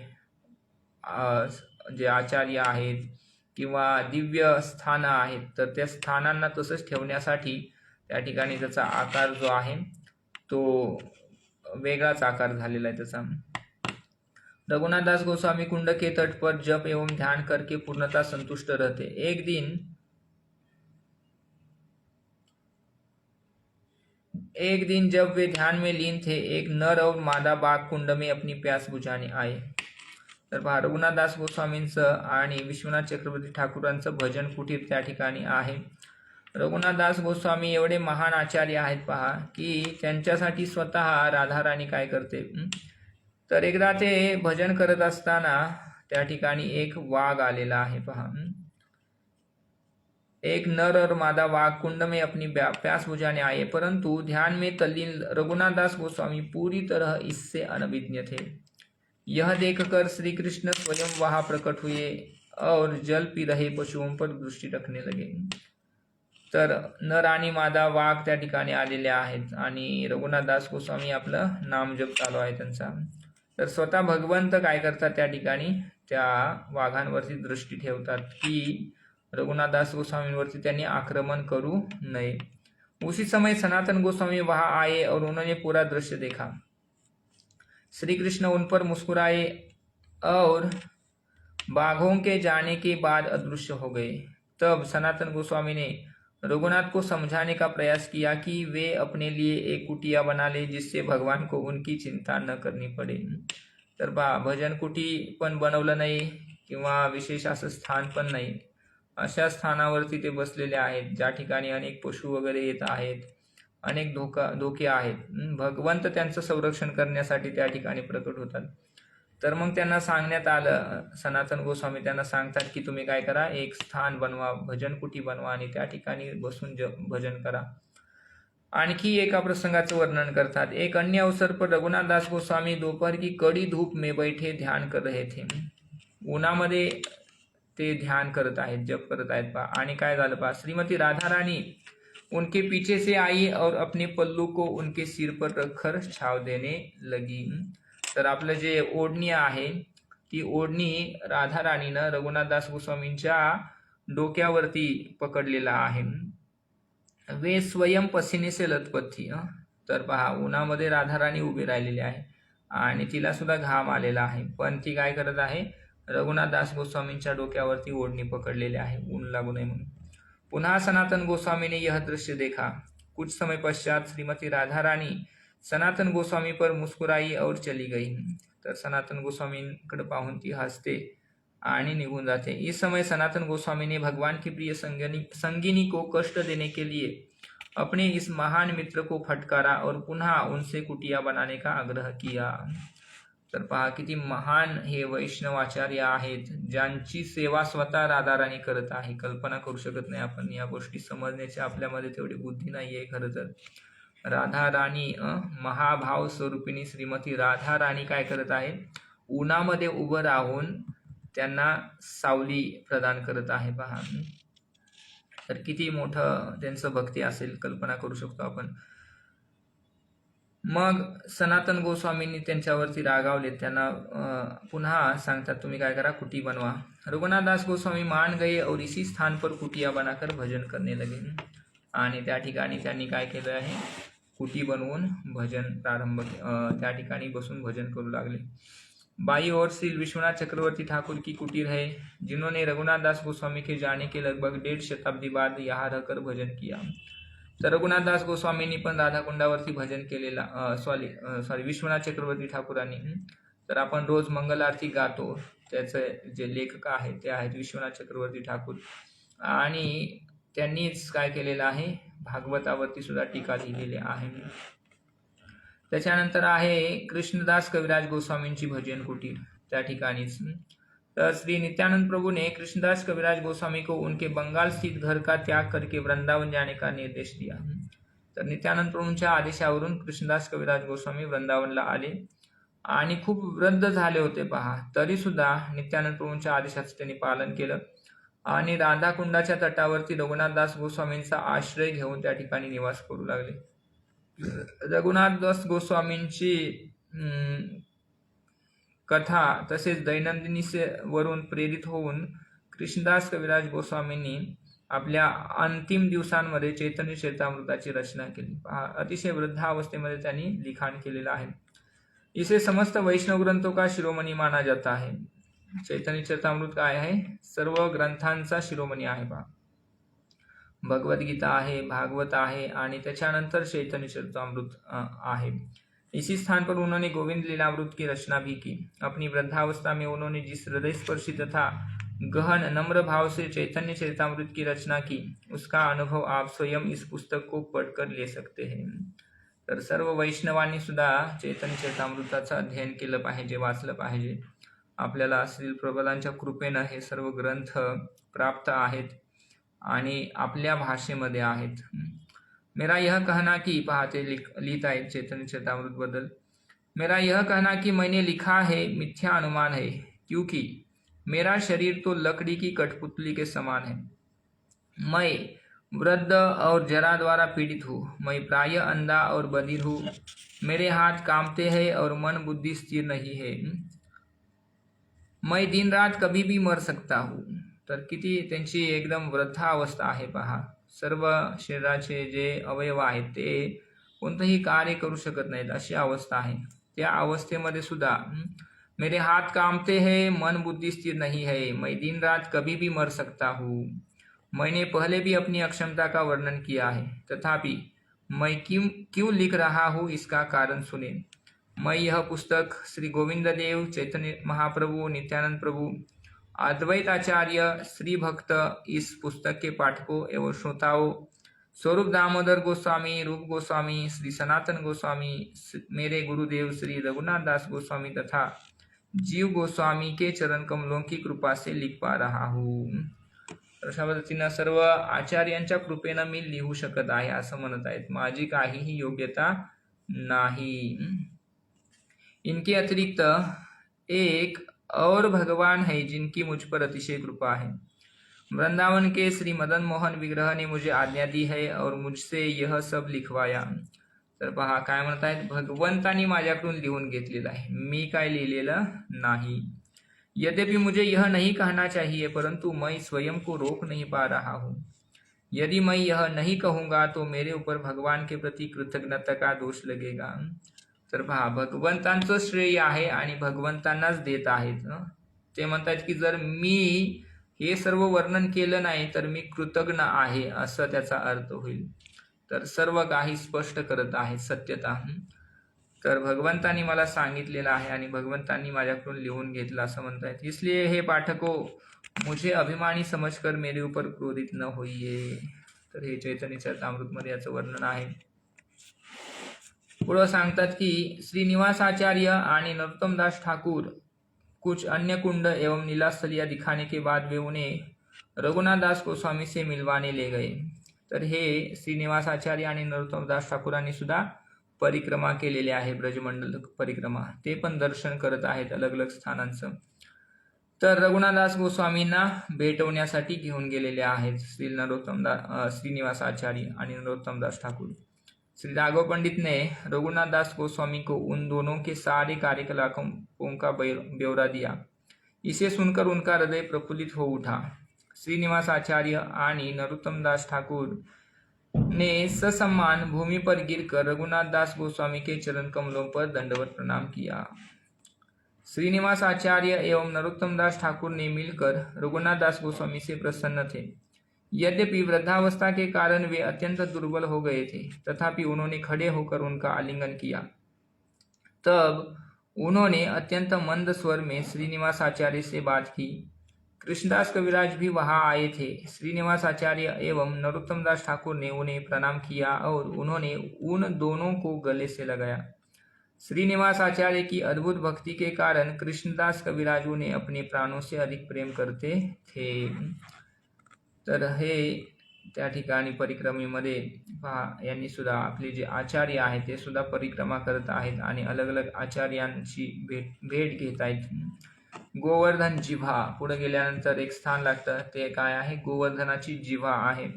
जे आचार्य आहेत किंवा दिव्य स्थानं आहेत, तर त्या स्थानांना तसंच ठेवण्यासाठी त्या ठिकाणी त्याचा आकार जो आहे तो वेगळाच आकार झालेला आहे त्याचा. रघुनाथ दास गोस्वामी कुंड के तट पर जप एवं ध्यान करके पूर्णता संतुष्ट रहते. एक दिन जब वे ध्यान में लीन थे, एक नर और मादा बाघ कुंड में अपनी प्यास बुझाने आए. तर पहा रघुनाथ दास गोस्वामींचं आणि विश्वनाथ चक्रवर्ती ठाकूरांचं भजन कुटीर त्या ठिकाणी आहे. रघुनाथ दास गोस्वामी एवढे महान आचार्य आहेत पहा की त्यांच्यासाठी स्वतः राधाराणी काय करते. तर एकदा ते भजन करत असताना त्या ठिकाणी एक वाघ आलेला आहे पहा. एक नर और मादा वाघ कुंड में अपनी प्यास बुझाने आए, परंतु ध्यान में तल्लीन रघुनाथ दास गोस्वामी पूरी तरह इससे अनभिज्ञ थे. यह देखकर श्री कृष्ण स्वयं वहां प्रकट हुए और जल पी रहे पशुओं पर दृष्टी रखने लगे. तर नर आणि मादा वाघ त्या ठिकाणी आलेले आहेत आणि रघुनाथ दास गोस्वामी आपलं नामजप चालू आहे त्यांचा. तर स्वतः भगवंत काय करतात त्या ठिकाणी त्या वाघांवरती दृष्टी ठेवतात की रघुनाथ दास गोस्वामींवरती त्यांनी आक्रमण करू नये. उसी समय सनातन गोस्वामी वहां आए और उन्होंने पूरा दृश्य देखा. श्री कृष्ण उन पर मुस्कुराए और बाघों के जाने के बाद अदृश्य हो गए. तब सनातन गोस्वामी ने रघुनाथ को समझाने का प्रयास किया कि वे अपने लिए एक कुटिया बना ले जिससे भगवान को उनकी चिंता न करनी पडे. तर भजन कुटी पण बनवलं नाही किंवा विशेष असं स्थान पण नाही. अशा स्थानावरती ते बसलेले आहेत ज्या ठिकाणी अनेक पशु वगैरे येत आहेत, अनेक धोके आहेत. भगवंत त्यांचं संरक्षण करण्यासाठी त्या ठिकाणी प्रकट होतात. तर मग त्यांना सांगण्यात आलं, सनातन गोस्वामी त्यांना सांगतात की तुम्ही काय करा, एक स्थान बनवा, भजन कुटी बनवा आणि त्या ठिकाणी बसून भजन करा. आणखी एका प्रसंगाचं वर्णन करतात. एक अन्य अवसर पर रघुनाथ दास गोस्वामी दोपहर की कड़ी धूप में बैठे ध्यान कर रहे थे. उन्हामध्ये ते ध्यान करत आहेत, जप करत आहेत पहा. आणि काय झालं पहा, श्रीमती राधा रानी उनके पीछे से आई और अपने पल्लू को उनके सिर पर रखकर छाव देने लगी. तर आपलं जे ओढणी आहे ती ओढणी राधा राणीनं रघुनाथ दास गोस्वामींच्या डोक्यावरती पकडलेला आहे. वे स्वयं पसीने से लथपथ थी. तर पहा उन्हामध्ये राधा राणी उभी राहिलेली आहे आणि तिला सुद्धा घाम आलेला आहे, पण ती काय करत आहे, रघुनाथ दास गोस्वामींच्या डोक्यावरती ओढणी पकडलेली आहे ऊन लागू नये म्हणून. पुनः सनातन गोस्वामी ने यह दृश्य देखा. कुछ समय पश्चात श्रीमती राधा रानी सनातन गोस्वामी पर मुस्कुराई और चली गई. तर सनातन गोस्वामींकडे पाहून ती हसते आणि निघून जाते. इस समय सनातन गोस्वामी ने भगवान की प्रिय संगिनी को कष्ट देने के लिए अपने इस महान मित्र को फटकारा और पुनः उनसे कुटिया बनाने का आग्रह किया. तर पहा किती महान हे वैष्णवाचार्य आहेत, ज्यांची सेवा स्वतः राधाराणी करत आहे. कल्पना करू शकत नाही आपण, या गोष्टी समजण्याची आपल्यामध्ये तेवढी बुद्धी नाही आहे खरं तर. राधा राणी महाभाव स्वरूपिणी श्रीमती राधा राणी काय करत आहे, उन्हामध्ये उभं राहून त्यांना सावली प्रदान करत आहे पहा. तर किती मोठं त्यांचं भक्ती असेल, कल्पना करू शकतो आपण. मग सनातन गोस्वामींनी त्यांच्यावरती रागावले, त्यांना पुन्हा सांगतात तुम्ही काय करा, कुटी बनवा. रघुनाथ दास गोस्वामी मान गए और इसी स्थान पर कुटिया बनाकर भजन करने लगे. आणि त्या ठिकाणी त्यांनी काय केलं आहे, कुटी बनवून भजन प्रारंभ त्या ठिकाणी बसून भजन करू लागले. बाई और श्री विश्वनाथ चक्रवर्ती ठाकुर की कुटीर है, जिन्होंने रघुनाथ दास गोस्वामी के जाने के लगभग 1.5 शताब्दी बाद यहाँ रहकर भजन किया. तर रघुनाथ दास गोस्वामींनी पण राधाकुंडावरती भजन केलेला, सॉरी विश्वनाथ चक्रवर्ती ठाकूरांनी. तर आपण रोज मंगल आरती गातो, त्याचे जे लेखक आहेत ते आहेत विश्वनाथ चक्रवर्ती ठाकूर. आणि त्यांनीच काय केलेलं आहे, भागवतावरती सुद्धा टीका लिहिलेली आहे. त्याच्यानंतर आहे कृष्णदास कविराज गोस्वामींची भजन कुटीर, त्या ठिकाणीच. तर श्री नित्यानंद प्रभु ने कृष्णदास कविराज गोस्वामी को उनके बंगाल स्थित घर का त्याग करके वृंदावन जाने का निर्देश दिया. तर नित्यानंद प्रभूंच्या आदेशावरून कृष्णदास कविराज गोस्वामी वृंदावनला आले आणि खूप वृद्ध झाले होते पहा, तरी सुद्धा नित्यानंद प्रभूंच्या आदेशाचं त्यांनी पालन केलं आणि राधाकुंडाच्या तटावरती रघुनाथ दास गोस्वामींचा आश्रय घेऊन त्या ठिकाणी निवास करू लागले. रघुनाथ दास गोस्वामींची कथा तसेच दैनंदिनी वरून प्रेरित होऊन कृष्णदास कविराज गोस्वामींनी आपल्या अंतिम दिवसांमध्ये चैतन्य चरितामृताची रचना केली. अतिशय वृद्धावस्थेमध्ये त्यांनी लिखाण केलेलं आहे. इसे समस्त वैष्णव ग्रंथों का शिरोमणी माना जाता है. चैतन्य चरितामृत काय आहे, सर्व ग्रंथांचा शिरोमणी आहे पहा. भगवद्गीता आहे, भागवत आहे आणि त्याच्यानंतर चैतन्य चरितामृत आहे. इसी स्थान पर उन्होंने गोविंद लीलामृत की रचना भी की. अपनी वृद्धावस्था में उन्होंने जिस हृदय स्पर्शी तथा गहन नम्र भाव से चैतन्य चरितामृत की रचना की, उसका अनुभव आप स्वयं इस पुस्तक को पढ़कर ले सकते हैं. तर सर्व वैष्णवांनी सुद्धा चैतन्य चरितामृताचं अध्ययन केलं पाहिजे, वाचलं पाहिजे. आपल्याला श्री प्रभुपादांच्या कृपेनं हे सर्व ग्रंथ प्राप्त आहेत आणि आपल्या भाषेमध्ये आहेत. मेरा यह कहना कि पाहते लिहित आहेत चैतन्य चरितामृत बद्दल. मेरा यह कहना कि मैंने लिखा है मिथ्या अनुमान है, क्योंकि मेरा शरीर तो लकड़ी की कठपुतली के समान है. मैं वृद्ध और जरा द्वारा पीड़ित हूँ. मैं प्राय अंधा और बधिर हूँ. मेरे हाथ कांपते हैं और मन बुद्धि स्थिर नहीं है. मैं दिन रात कभी भी मर सकता हूँ. तर किती त्यांची एकदम वृद्धावस्था आहे पहा. सर्व शरीराचे जे अवयव आहेत ते कोणतंही कार्य करू शकत नाहीत, अशी अवस्था आहे. त्या अवस्थेमध्ये सुद्धा मेरे हाथ कांपते हैं, मन बुद्धि स्थिर नहीं है. मैं दिन रात कभी भी मर सकता हूँ. मैंने पहले भी अपनी अक्षमता का वर्णन किया है, तथापि मैं क्यों लिख रहा हूँ इसका कारण सुने. मैं यह पुस्तक श्री गोविंद देव, चैतन्य महाप्रभु, नित्यानंद प्रभु, अद्वैत आचार्य, श्री भक्त, इस पुस्तक के पाठकों एवं श्रोताओं, स्वरूप दामोदर गोस्वामी, रूप गोस्वामी, श्री सनातन गोस्वामी, मेरे गुरुदेव श्री रघुनाथ दास गोस्वामी तथा जीव गोस्वामी के चरण कमलों की कृपा से लिख पा रहा हूँ. अशा पद्धतीनं सर्व आचार्यांच्या कृपेनं मी लिहू शकत आहे असं म्हणत आहेत. माझी काहीही योग्यता नाही. इनके अतिरिक्त एक और भगवान है जिनकी मुझ पर अतिशय कृपा है. वृंदावन के श्री मदन मोहन विग्रह ने मुझे आज्ञा दी है और मुझसे यह सब लिखवाया. तर पहा काय म्हणत आहेत, भगवंतानी माझ्याकडून लिहून घेतलेलं आहे, मी काय लिहिलेलं नाही. यद्यपि मुझे यह नहीं कहना चाहिए, परंतु मैं स्वयं को रोक नहीं पा रहा हूँ. यदि मैं यह नहीं कहूँगा तो मेरे ऊपर भगवान के प्रति कृतज्ञता का दोष लगेगा. तर पहा भगवंतांचं श्रेय आहे आणि भगवंतांनाच देत आहेत. ते म्हणतात की जर मी हे सर्व वर्णन केलं नाही तर मी कृतज्ञ आहे, असं त्याचा अर्थ होईल. तर सर्व काही स्पष्ट करत आहे सत्यता. तर भगवंतांनी मला सांगितलेलं आहे आणि भगवंतांनी माझ्याकडून लिहून घेतलं असं म्हणतायत. इसलिए हे पाठको मुझे अभिमानी समझकर मेरे ऊपर क्रोधित न होइए. तर हे चैतन्य चरितामृत मध्ये याचं वर्णन आहे. पुढं सांगतात की श्रीनिवासाचार्य आणि नरोत्तमदास ठाकुर कुछ अन्य कुंड एवं नीलास्थलिया दिखाने के बाद वे उन्हें रघुनाथ दास गोस्वामी से मिलवाने ले गए. तर हे श्रीनिवासाचार्य आणि नरोत्तमदास ठाकूरांनी सुद्धा परिक्रमा केलेली आहे, ब्रजमंडल परिक्रमा. ते पण दर्शन करत आहेत अलग अलग स्थानांचं. तर रघुनाथदास गोस्वामींना भेटवण्यासाठी घेऊन गेलेले आहेत श्रीनिवासाचार्य आणि नरोत्तमदास ठाकुर. श्री राघव पंडित ने रघुनाथदास गोस्वामी को उन दोनों के सारे कार्यकलापों का ब्यौरा दिया. इसे सुनकर उनका हृदय प्रफुल्लित हो उठा. श्रीनिवास आचार्य आणि नरोत्तमदास ठाकुर ने ससम्मान भूमि पर गिरकर रघुनाथदास गोस्वामी के चरण कमलों पर दंडवत प्रणाम किया. श्रीनिवास आचार्य एवं नरोत्तमदास ठाकुर ने मिलकर रघुनाथदास गोस्वामी से प्रसन्न थे. यद्यपि वृद्धावस्था के कारण वे अत्यंत दुर्बल हो गए थे, तथापि उन्होंने खड़े होकर उनका आलिंगन किया. तब उन्होंने अत्यंत मंद स्वर में श्रीनिवास आचार्य से बात की. कृष्णदास कविराज भी वहां आए थे. श्रीनिवास आचार्य एवं नरोत्तमदास ठाकुर ने उन्हें प्रणाम किया और उन्होंने उन दोनों को गले से लगाया. श्रीनिवास आचार्य की अद्भुत भक्ति के कारण कृष्णदास कविराज उन्हें अपने प्राणों से अधिक प्रेम करते थे. तर हे त्या ठिकाणी परिक्रमेमध्ये पहा, यांनी सुद्धा आपले जे आचार्य आहेत ते सुद्धा परिक्रमा करत आहेत आणि अलग अलग आचार्यांची भेट घेत आहेत. गोवर्धन जिव्हा पुढे गेल्यानंतर एक स्थान लागतं, ते काय आहे? गोवर्धनाची जिव्हा आहे.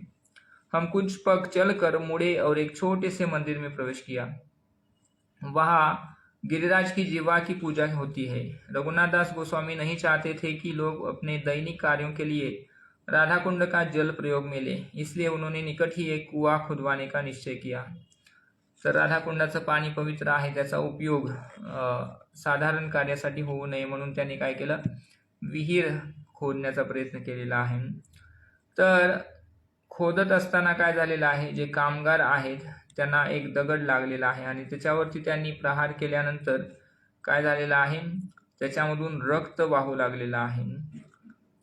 हम कुछ पग चलकर मुड़े और एक छोटे से मंदिर में प्रवेश किया. वहां गिरिराज की जिह्वा की पूजा होती है. रघुनाथ दास गोस्वामी नहीं चाहते थे कि लोग अपने दैनिक कार्यों के लिए राधा कुंड का जल प्रयोग में ले, इसलिए उन्होंने निकट ही एक कुआ खुदवाने का निश्चय किया. तर राधा कुंडाचं पाणी पवित्र आहे, त्याचा उपयोग साधारण कार्यासाठी होऊ नये म्हणून त्यांनी काय केलं? विहीर खोदण्याचा प्रयत्न केलेला आहे. तर खोदत असताना काय झालेलं आहे, जे कामगार आहेत त्यांना एक दगड लागलेला आहे आणि त्याच्यावरती त्यांनी प्रहार केल्यानंतर काय झालेलं आहे, त्याच्यामधून रक्त वाहू लागलेलं आहे.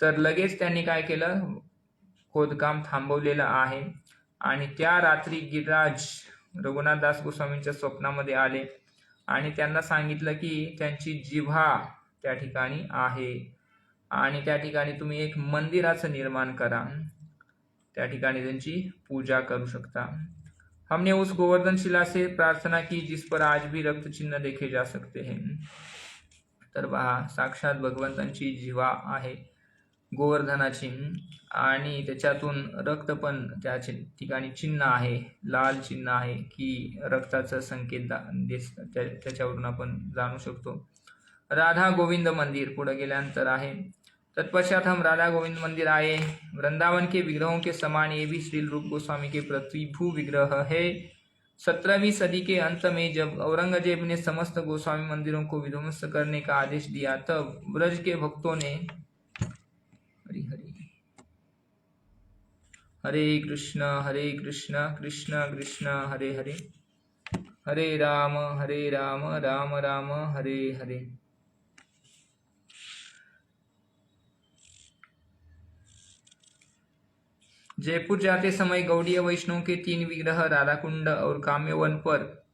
तर लगेच त्यांनी काय केलं, खोदकाम थांबवलेलं आहे आणि त्या रात्री गिरिराज रघुनाथदास गोस्वामींच्या स्वप्नामध्ये आले आणि त्यांना सांगितलं की त्यांची जिव्हा त्या ठिकाणी आहे आणि त्या ठिकाणी तुम्ही एक मंदिराचं निर्माण करा, त्या ठिकाणी त्यांची पूजा करू शकता. हमने उस गोवर्धन शिला से प्रार्थना की जिस पर आज भी रक्त चिन्ह देखे जा सकते हैं. तर पहा, साक्षात भगवंतांची जिव्हा आहे गोवर्धनाची आणि त्याच्यातून रक्त पण त्या ठिकाणी चिन्ह आहे, लाल चिन्ह आहे की रक्ताचा संकेत त्याच्यावरून आपण जाणू शकतो. राधा गोविंद मंदिर पुढे गेल्यानंतर आहे. तत्पश्चात हम राधा गोविंद मंदिर आए. वृंदावन के विग्रहों के समान ये भी श्री रूप गोस्वामी के प्रतिभू विग्रह है. 17वीं सदी के अंत में जब औरंगजेब ने समस्त गोस्वामी मंदिरों को विध्वंस करने का आदेश दिया, तब ब्रज के भक्तों ने हरे कृष्ण कृष्ण कृष्ण हरे हरे, हरे राम राम राम हरे हरे. जयपुर जाते समय गौड़ीय वैष्णव के 3 विग्रह राधा कुंड और काम्यवन पर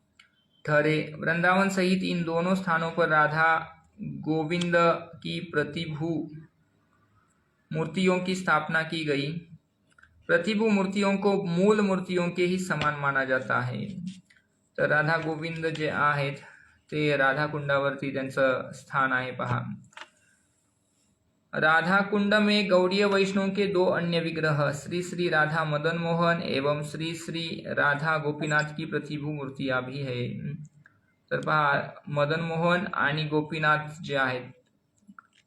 ठहरे. वृंदावन सहित इन दोनों स्थानों पर राधा गोविंद की प्रतिभू मूर्तियों की स्थापना की गई. प्रतिभू मूर्तियों को मूल मूर्तियों के ही समान माना जाता है. तर राधा गोविंद जे आहेत ते राधा कुंडावरती त्यांचं स्थान आहे. पहा, राधा कुंड में गौड़ीय वैष्णव के 2 अन्य विग्रह श्री श्री राधा मदन मोहन एवं श्री श्री राधा गोपीनाथ की प्रतिभू मूर्तियां भी है. तर पहा, मदन मोहन आणि गोपीनाथ जे आहेत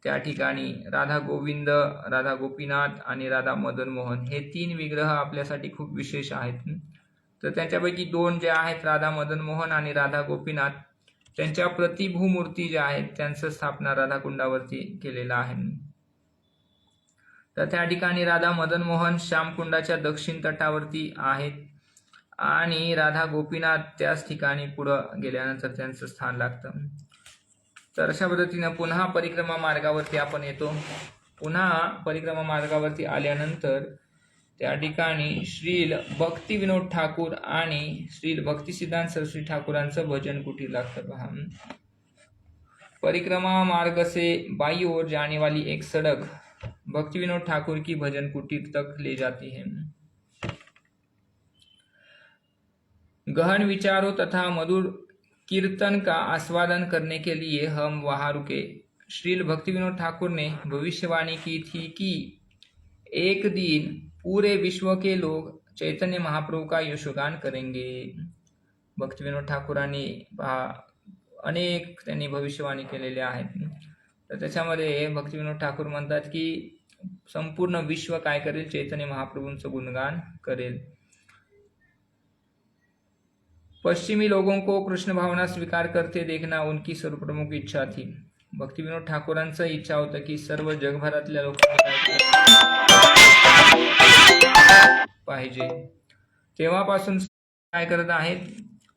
त्या ठिकाणी राधा गोविंद, राधा गोपीनाथ आणि राधा मदन मोहन हे 3 विग्रह आपल्यासाठी खूप विशेष आहेत. तर त्यांच्यापैकी 2 जे आहेत राधा मदन मोहन आणि राधा गोपीनाथ, त्यांच्या प्रतिभू मूर्ती ज्या आहेत त्यांचं स्थापना राधा कुंडावरती केलेलं आहे. तर त्या ठिकाणी राधा मदन मोहन श्यामकुंडाच्या दक्षिण तटावरती आहेत आणि राधा गोपीनाथ त्याच ठिकाणी पुढं गेल्यानंतर त्यांचं स्थान लागतं. तर अशा पद्धतीनं पुन्हा परिक्रमा मार्गावरती आपण येतो. पुन्हा परिक्रमा मार्गावरती आल्यानंतर त्या ठिकाणी श्रील भक्ती विनोद ठाकूर आणि श्रील भक्तिसिद्धांत सरस्वती ठाकूरांचं भजन कुटीर लागतं पहा। परिक्रमा मार्ग से बाई ओर जाने वाली एक सड़क भक्ति विनोद ठाकुर की भजन कुटीर तक ले जाती है। गहन विचारों तथा मधुर कीर्तन का आस्वादन करने के लिए हम वहां रुके। श्रील भक्ति विनोद ठाकुर ने भविष्यवाणी की थी कि एक दिन पूरे विश्व के लोग चैतन्य महाप्रभु का यशोगान करेंगे। भक्ति विनोद ठाकुरांनी अनेक त्यांनी भविष्यवाणी केलेल्या आहेत। तर त्याच्यामध्ये भक्ती विनोद ठाकूर म्हणतात की संपूर्ण विश्व काय करेल, चैतन्य महाप्रभूंचं गुणगान करेल। पश्चिमी लोगों को कृष्ण भावना स्वीकार करते देखना उनकी सर्वप्रमुख इच्छा थी। भक्ती विनोद ठाकूरांचं इच्छा होतं की सर्व जगभरातल्या लोकांनी पाहिजे। तेव्हापासून काय करत आहेत,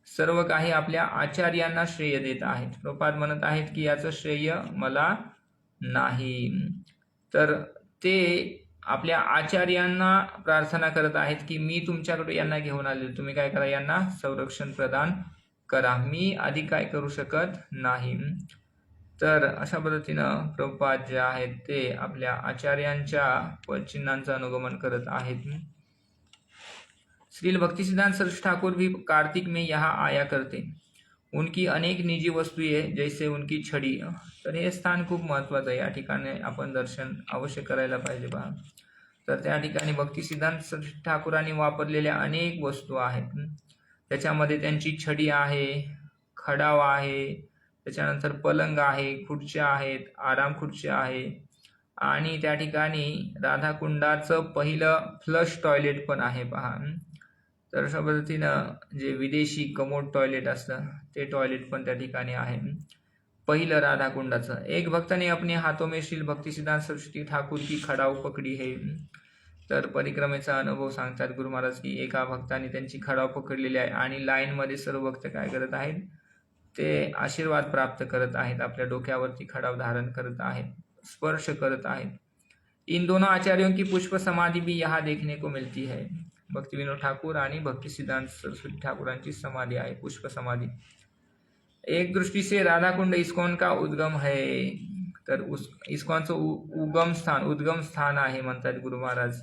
सर्व काही आपल्या आचार्यांना श्रेय देत आहेत। प्रभुपाद म्हणत आहेत की याचं श्रेय मला नाही, तर ते आपल्या आचार्यांना प्रार्थना करत आहेत की मी तुमच्याकडे यांना घेऊन आले, तुम्ही काय करा, यांना संरक्षण प्रदान करा, मी अधिक काय करू शकत नाही। तर अशा पद्धतीनं प्रभुपाद जे आहेत ते आपल्या आचार्यांच्या पदचिन्हांचं अनुगमन करत आहेत। श्रील भक्तिसिद्धांत सरस्वती ठाकुर भी कार्तिक में यहाँ आया करते। उनकी अनेक निजी वस्तुएं जैसे उनकी छडी। तर हे स्थान खूप महत्त्वाचं आहे, या ठिकाणी आपण दर्शन अवश्य करायला पाहिजे पहा। तर त्या ठिकाणी भक्तिसिद्धांत सरस्वती ठाकुरांनी वापरलेल्या अनेक वस्तू आहेत। त्याच्यामध्ये त्यांची छडी आहे, खडाव आहे, त्याच्यानंतर पलंग आहे, खुर्च्या आहेत, आराम खुर्च्या आहे आणि त्या ठिकाणी राधाकुंडाचं पहिलं फ्लश टॉयलेट पण आहे पहा। तर अशा पद्धतीनं जे विदेशी कमोड टॉयलेट असतं ते टॉयलेट पण त्या ठिकाणी आहे, पहिलं राधाकुंडाचं। एक भक्त ने अपने हाथों में श्रील भक्तिसिद्धांत सरस्वती ठाकुर की खडाव पकडी है। तर परिक्रमेचा अनुभव सांगतात गुरु महाराज की एका भक्ताने त्यांची खडाव पकडलेली आहे आणि लाईनमध्ये सर्व भक्त काय करत आहेत, ते आशीर्वाद प्राप्त करत आहेत, आपल्या डोक्यावरती खडाव धारण करत आहेत, स्पर्श करत आहेत। इन दोनों आचार्यों की पुष्प समाधि भी यहाँ देखने को मिलती है। भक्ति विनोद ठाकुर आणि भक्तिसिद्धांत सरस्वती ठाकुरांची समाधी आहे, पुष्प समाधी। एक दृष्टि से राधाकुंड इस्कॉन का उद्गम है। तर उस इस्कॉनचं उद्गम स्थान आहे म्हणतात गुरु महाराज।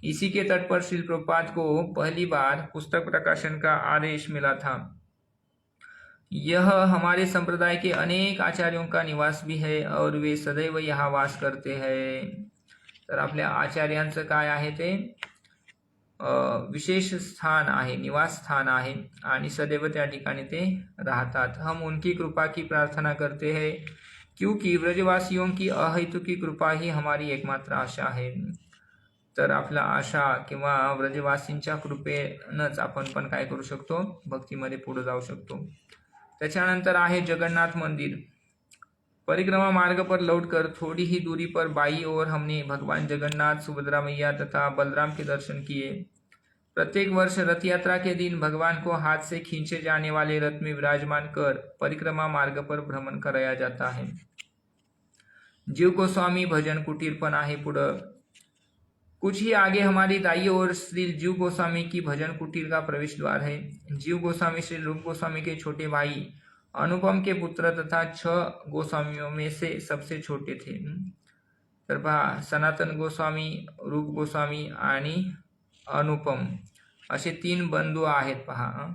इसी के तट पर श्रील प्रभुपाद को पहली बार पुस्तक प्रकाशन का आदेश मिला था। यह हमारे संप्रदाय के अनेक आचार्यों का निवास भी है और वे सदैव यहाँ वास करते हैं। तर आपल्या आचार्यांचं काय आहे ते विशेष स्थान आहे, निवास स्थान आहे आणि सदैव त्या ठिकाणी ते राहतात। हम उनकी कृपा की प्रार्थना करते हैं क्योंकि व्रजवासियों की अहेतुकी कृपा ही हमारी एकमात्र आशा है। तर आपला आशा किंवा व्रजवासींच्या कृपेनंच आपण पण काय करू शकतो, भक्तीमध्ये पुढे जाऊ शकतो। त्याच्यानंतर आहे जगन्नाथ मंदिर। परिक्रमा मार्ग पर लौटकर थोड़ी ही दूरी पर बाई ओर हमने भगवान जगन्नाथ, सुभद्रा मैया तथा बलराम के दर्शन किए। प्रत्येक वर्ष रथ यात्रा के दिन भगवान को हाथ से खींचे जाने वाले रथ में विराजमान कर परिक्रमा मार्ग पर भ्रमण कराया जाता है। जीव गोस्वामी भजन कुटीर पण आहे पुढं। कुछ ही आगे हमारी दाई ओर श्री जीव गोस्वामी की भजन कुटीर का प्रवेश द्वार है। जीव गोस्वामी श्री रूप गोस्वामी के छोटे भाई अनुपम के पुत्र तथा 6 गोस्वामियों में से सबसे छोटे थे। तर पहा, सनातन गोस्वामी, रूप गोस्वामी आणि अनुपम असे 3 बंधू आहेत पहा।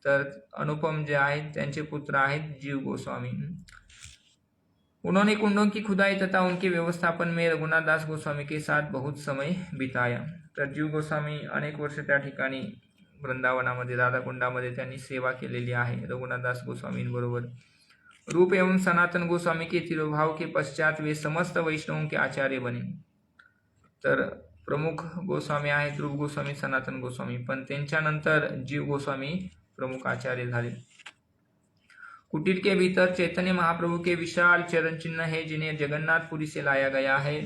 तर अनुपम जे आहेत त्यांचे पुत्र आहेत जीव गोस्वामी। उन्होंने कुंडों की खुदाई तथा उनके व्यवस्थापन में रघुनाथ दास गोस्वामी के साथ बहुत समय बिताया। तर जीव गोस्वामी अनेक वर्ष त्या ठिकाणी वृंदावनामध्ये राधाकुंडामध्ये त्यांनी सेवा केलेली आहे रघुनाथ दास गोस्वामींबरोबर। रूप एवं सनातन गोस्वामी के तिरोभाव के पश्चात वे समस्त वैष्णवों के आचार्य बने। तर प्रमुख गोस्वामी आहेत रूप गोस्वामी, सनातन गोस्वामी, पण त्यांच्यानंतर जीव गोस्वामी प्रमुख आचार्य झाले। कुटीर के भीतर चैतन्य महाप्रभु के विशाल चरण चिन्ह है जिन्हें जगन्नाथपुरी से लाया गया है।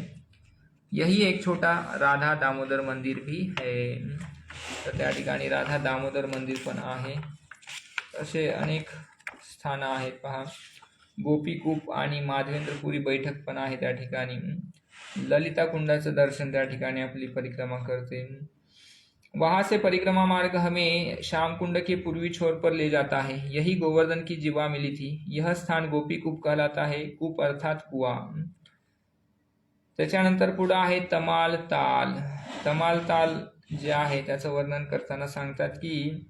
यही एक छोटा राधा दामोदर मंदिर भी है। तर त्या ठिकाणी राधा दामोदर मंदिर पण आहे। असे अनेक स्थानं आहेत पहा। गोपीकूप आणि माधवेंद्रपुरी बैठक पण आहे त्या ठिकाणी। ललिता कुंडाचं दर्शन त्या ठिकाणी आपली परिक्रमा करते। वहां से परिक्रमा मार्ग हमें श्याम कुंड के पूर्वी छोर पर ले जाता है। यही गोवर्धन की जीवा मिली थी। यह स्थान गोपी कूप कहलाता है। कूप अर्थात कुआ। त्याच्यानंतर पुढे आहे तमाल ताल। तमाल ताल जे आहे त्याचं वर्णन करताना सांगतात की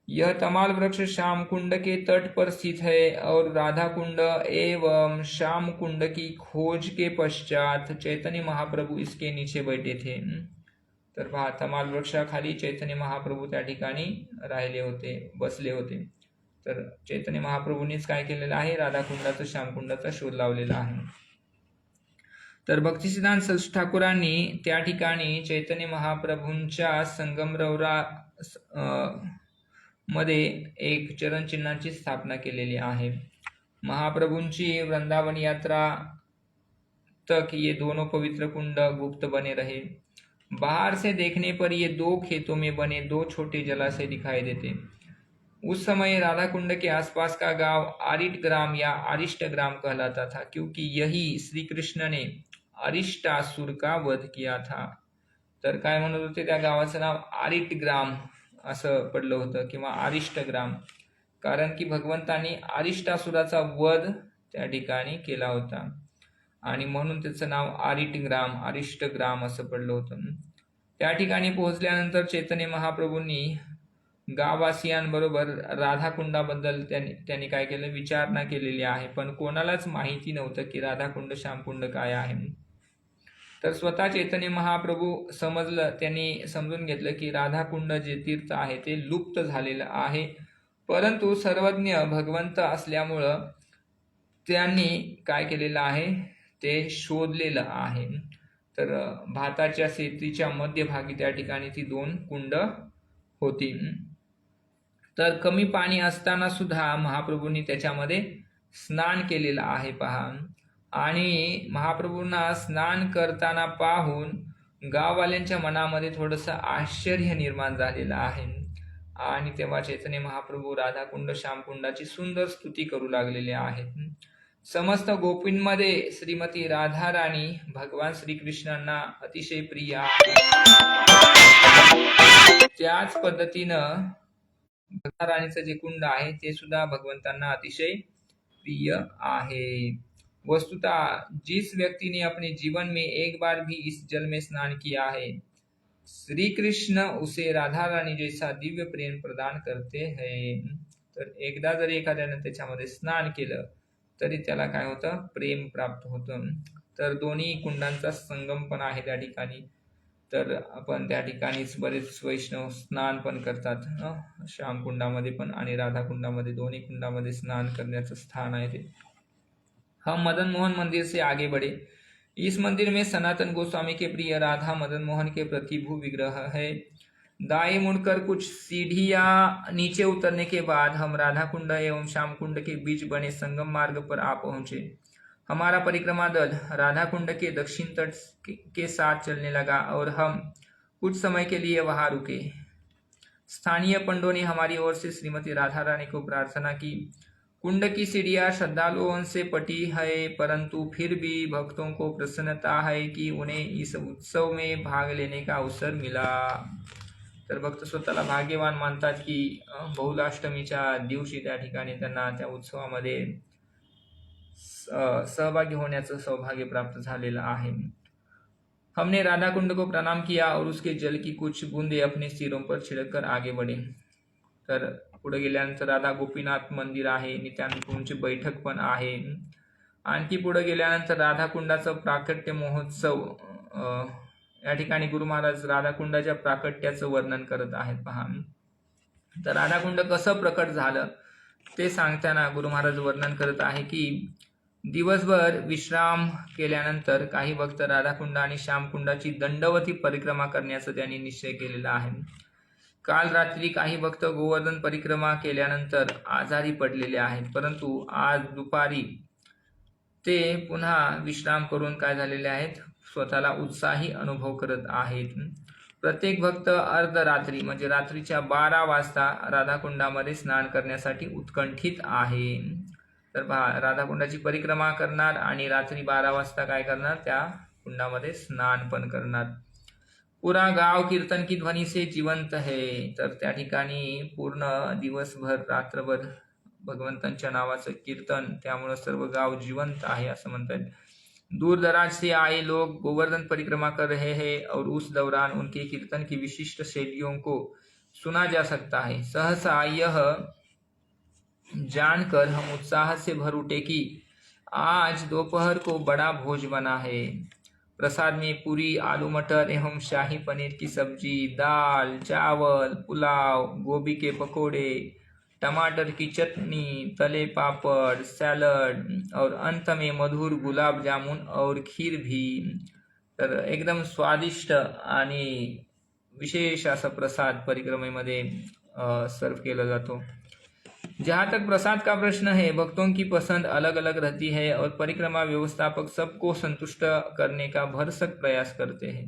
यह तमाल वृक्ष श्याम कुंड के तट पर स्थित है और राधा कुंड एवं श्याम कुंड की खोज के पश्चात चैतन्य महाप्रभु इसके नीचे बैठे थे। तर पहा, तमाल वृक्षाखाली चैतन्य महाप्रभू त्या ठिकाणी राहिले होते, बसले होते। तर चैतन्य महाप्रभूंनीच काय केलेलं आहे, राधाकुंडाचा श्यामकुंडाचा शोध लावलेला आहे। तर भक्तिसिद्धांत सरस्वती ठाकूरांनी त्या ठिकाणी चैतन्य महाप्रभूंच्या संगमरवरा मध्ये एक चरण चिन्हांची स्थापना केलेली आहे। महाप्रभूंची वृंदावन यात्रा तक ये दोनों पवित्र कुंड गुप्त बने रहे। बाहर से देखने पर ये दो खेतों में बने दो छोटे जलाशय दिखाई देते। उस समय राधा कुंड के आसपास का गांव आरिट ग्राम या अरिष्ट ग्राम कहलाता था, क्योंकि यही श्री कृष्ण ने अरिष्टासुर का वध किया था। तर काय म्हणत होते, त्या गावाचं नाव आरिट ग्राम असं पडलं होतं किंवा अरिष्ट ग्राम, कारण की भगवंतांनी अरिष्टासुराचा वध त्या ठिकाणी केला होता आणि म्हणून त्याचं नाव अरिष्ट ग्राम असं पडलं होतं। त्या ठिकाणी पोहोचल्यानंतर चैतन्य महाप्रभूंनी गाववासियांबरोबर राधाकुंडाबद्दल त्यांनी काय केलं, विचारणा केलेली आहे, पण कोणालाच माहिती नव्हतं की राधाकुंड श्यामकुंड काय आहे। तर स्वतः चैतन्य महाप्रभू त्यांनी समजून घेतलं की राधाकुंड जे तीर्थ आहे ते लुप्त झालेलं आहे, परंतु सर्वज्ञ भगवंत असल्यामुळं त्यांनी काय केलेलं आहे, ते शोधलेलं आहे। तर भाताच्या शेतीच्या मध्यभागी त्या ठिकाणी ती दोन कुंड होती। तर कमी पाणी असताना सुद्धा महाप्रभूंनी त्याच्यामध्ये स्नान केलेलं आहे पहा। आणि महाप्रभूंना स्नान करताना पाहून गाववाल्यांच्या मनामध्ये थोडंसं आश्चर्य निर्माण झालेलं आहे आणि तेव्हा चैतन्य महाप्रभू राधाकुंड श्यामकुंडाची सुंदर स्तुती करू लागलेले आहेत। समस्त गोपींमध्ये श्रीमती राधा राणी भगवान श्रीकृष्णांना अतिशय प्रिय आहे। त्याच पद्धतीनं राधा राणीचं जे कुंड आहे ते सुद्धा भगवंतांना अतिशय प्रिय आहे। वस्तुतः जिस व्यक्ति ने अपने जीवन में एक बार भी इस जल में स्नान किया है, श्री कृष्ण उसे राधा रानी जैसा दिव्य प्रेम प्रदान करते हैं। तर एकदा जर एखाद्यानं त्याच्यामध्ये स्नान केलं तरी त्याला काय होतं, प्रेम प्राप्त होतं। तर दोन्ही कुंडांचा संगम पण आहे त्या ठिकाणी। तर आपण त्या ठिकाणीच बरेच वैष्णव स्नान पण करतात, श्यामकुंडामध्ये पण आणि राधाकुंडामध्ये, दोन्ही कुंडामध्ये स्नान करण्याचं स्थान आहे ते। हम मदन मोहन मंदिर से आगे बढ़े। इस मंदिर में सनातन गोस्वामी के प्रिय राधा मदन मोहन के प्रतिभू विग्रह है। दाएं मुड़कर कुछ सीढ़ियां नीचे उतरने के बाद हम राधा कुंड एवं श्याम कुंड के बीच बने संगम मार्ग पर आ पहुंचे। हमारा परिक्रमा दल राधा कुंड के दक्षिण तट के साथ चलने लगा और हम कुछ समय के लिए वहां रुके। स्थानीय पंडों ने हमारी ओर से श्रीमती राधा रानी को प्रार्थना की। कुंड की सीढ़ियां श्रद्धालुओं से पटी है, परंतु फिर भी भक्तों को प्रसन्नता है कि उन्हें इस उत्सव में भाग लेने का अवसर मिला। तर भक्त स्वतःला भाग्यवान मानतात की बहुलाष्टमीच्या दिवशी त्या ठिकाणी त्यांना त्या उत्सवामध्ये सहभागी होण्याचं सौभाग्य प्राप्त झालेलं आहे। हमने राधा कुंड को प्रणाम किया और उसके जल की कुछ बूंदे अपने सिरों पर छिड़ककर आगे बढ़े। तर पुढे गेल्यानंतर राधा गोपीनाथ मंदिर आहे, नित्यानंदची बैठक पण आहे। आणखी पुढे गेल्यानंतर राधाकुंडाचं प्राकट्य महोत्सव, या ठिकाणी गुरु महाराज राधाकुंडाच्या प्राकट्याचं वर्णन करत आहेत पहा। तर राधाकुंड कसं प्रकट झालं ते सांगताना गुरु महाराज वर्णन करत आहे की दिवसभर विश्राम केल्यानंतर काही भक्त राधाकुंड आणि श्यामकुंडाची दंडवती परिक्रमा करण्याचा त्यांनी निश्चय केलेला आहे। काल रात्री काही भक्त गोवर्धन परिक्रमा केल्यानंतर आजारी पडलेले आहेत, परंतु आज दुपारी ते पुन्हा विश्राम करून काय झालेले आहेत, स्वतःला उत्साही अनुभव करत आहेत। प्रत्येक भक्त अर्धरात्री म्हणजे रात्रीच्या 12 वाजता राधाकुंडामध्ये स्नान करण्यासाठी उत्कंठित आहे। तर राधाकुंडाची परिक्रमा करणार आणि रात्री 12 वाजता काय करणार, त्या कुंडामध्ये स्नान पण करणार। पुरा गाव कीर्तन की ध्वनी से जिवंत है. तर त्या ठिकाणी पूर्ण दिवसभर रात्रभर भगवंतांच्या नावाचं कीर्तन, त्यामुळे सर्व गाव जिवंत आहे असं म्हणतात. दूर दराज से आए लोग गोवर्धन परिक्रमा कर रहे हैं और उस दौरान उनके कीर्तन की विशिष्ट शैलियों को सुना जा सकता है. सहसा यह जानकर हम उत्साह से भर उठे कि आज दोपहर को बड़ा भोज बना है. प्रसाद में पूरी, आलू मटर एवं शाही पनीर की सब्जी, दाल, चावल, पुलाव, गोभी के पकोड़े, टमाटर की चटनी, तले पापड़, सॅलड और अंत में मधुर गुलाब जामुन और खीर भी. तर एकदम स्वादिष्ट आणि विशेष असा प्रसाद परिक्रमेमध्ये सर्व केला जातो. जहाँ तक प्रसाद का प्रश्न है, भक्तों की पसंद अलग अलग रहती है और परिक्रमा व्यवस्थापक सबको संतुष्ट करने का भरसक प्रयास करते हैं.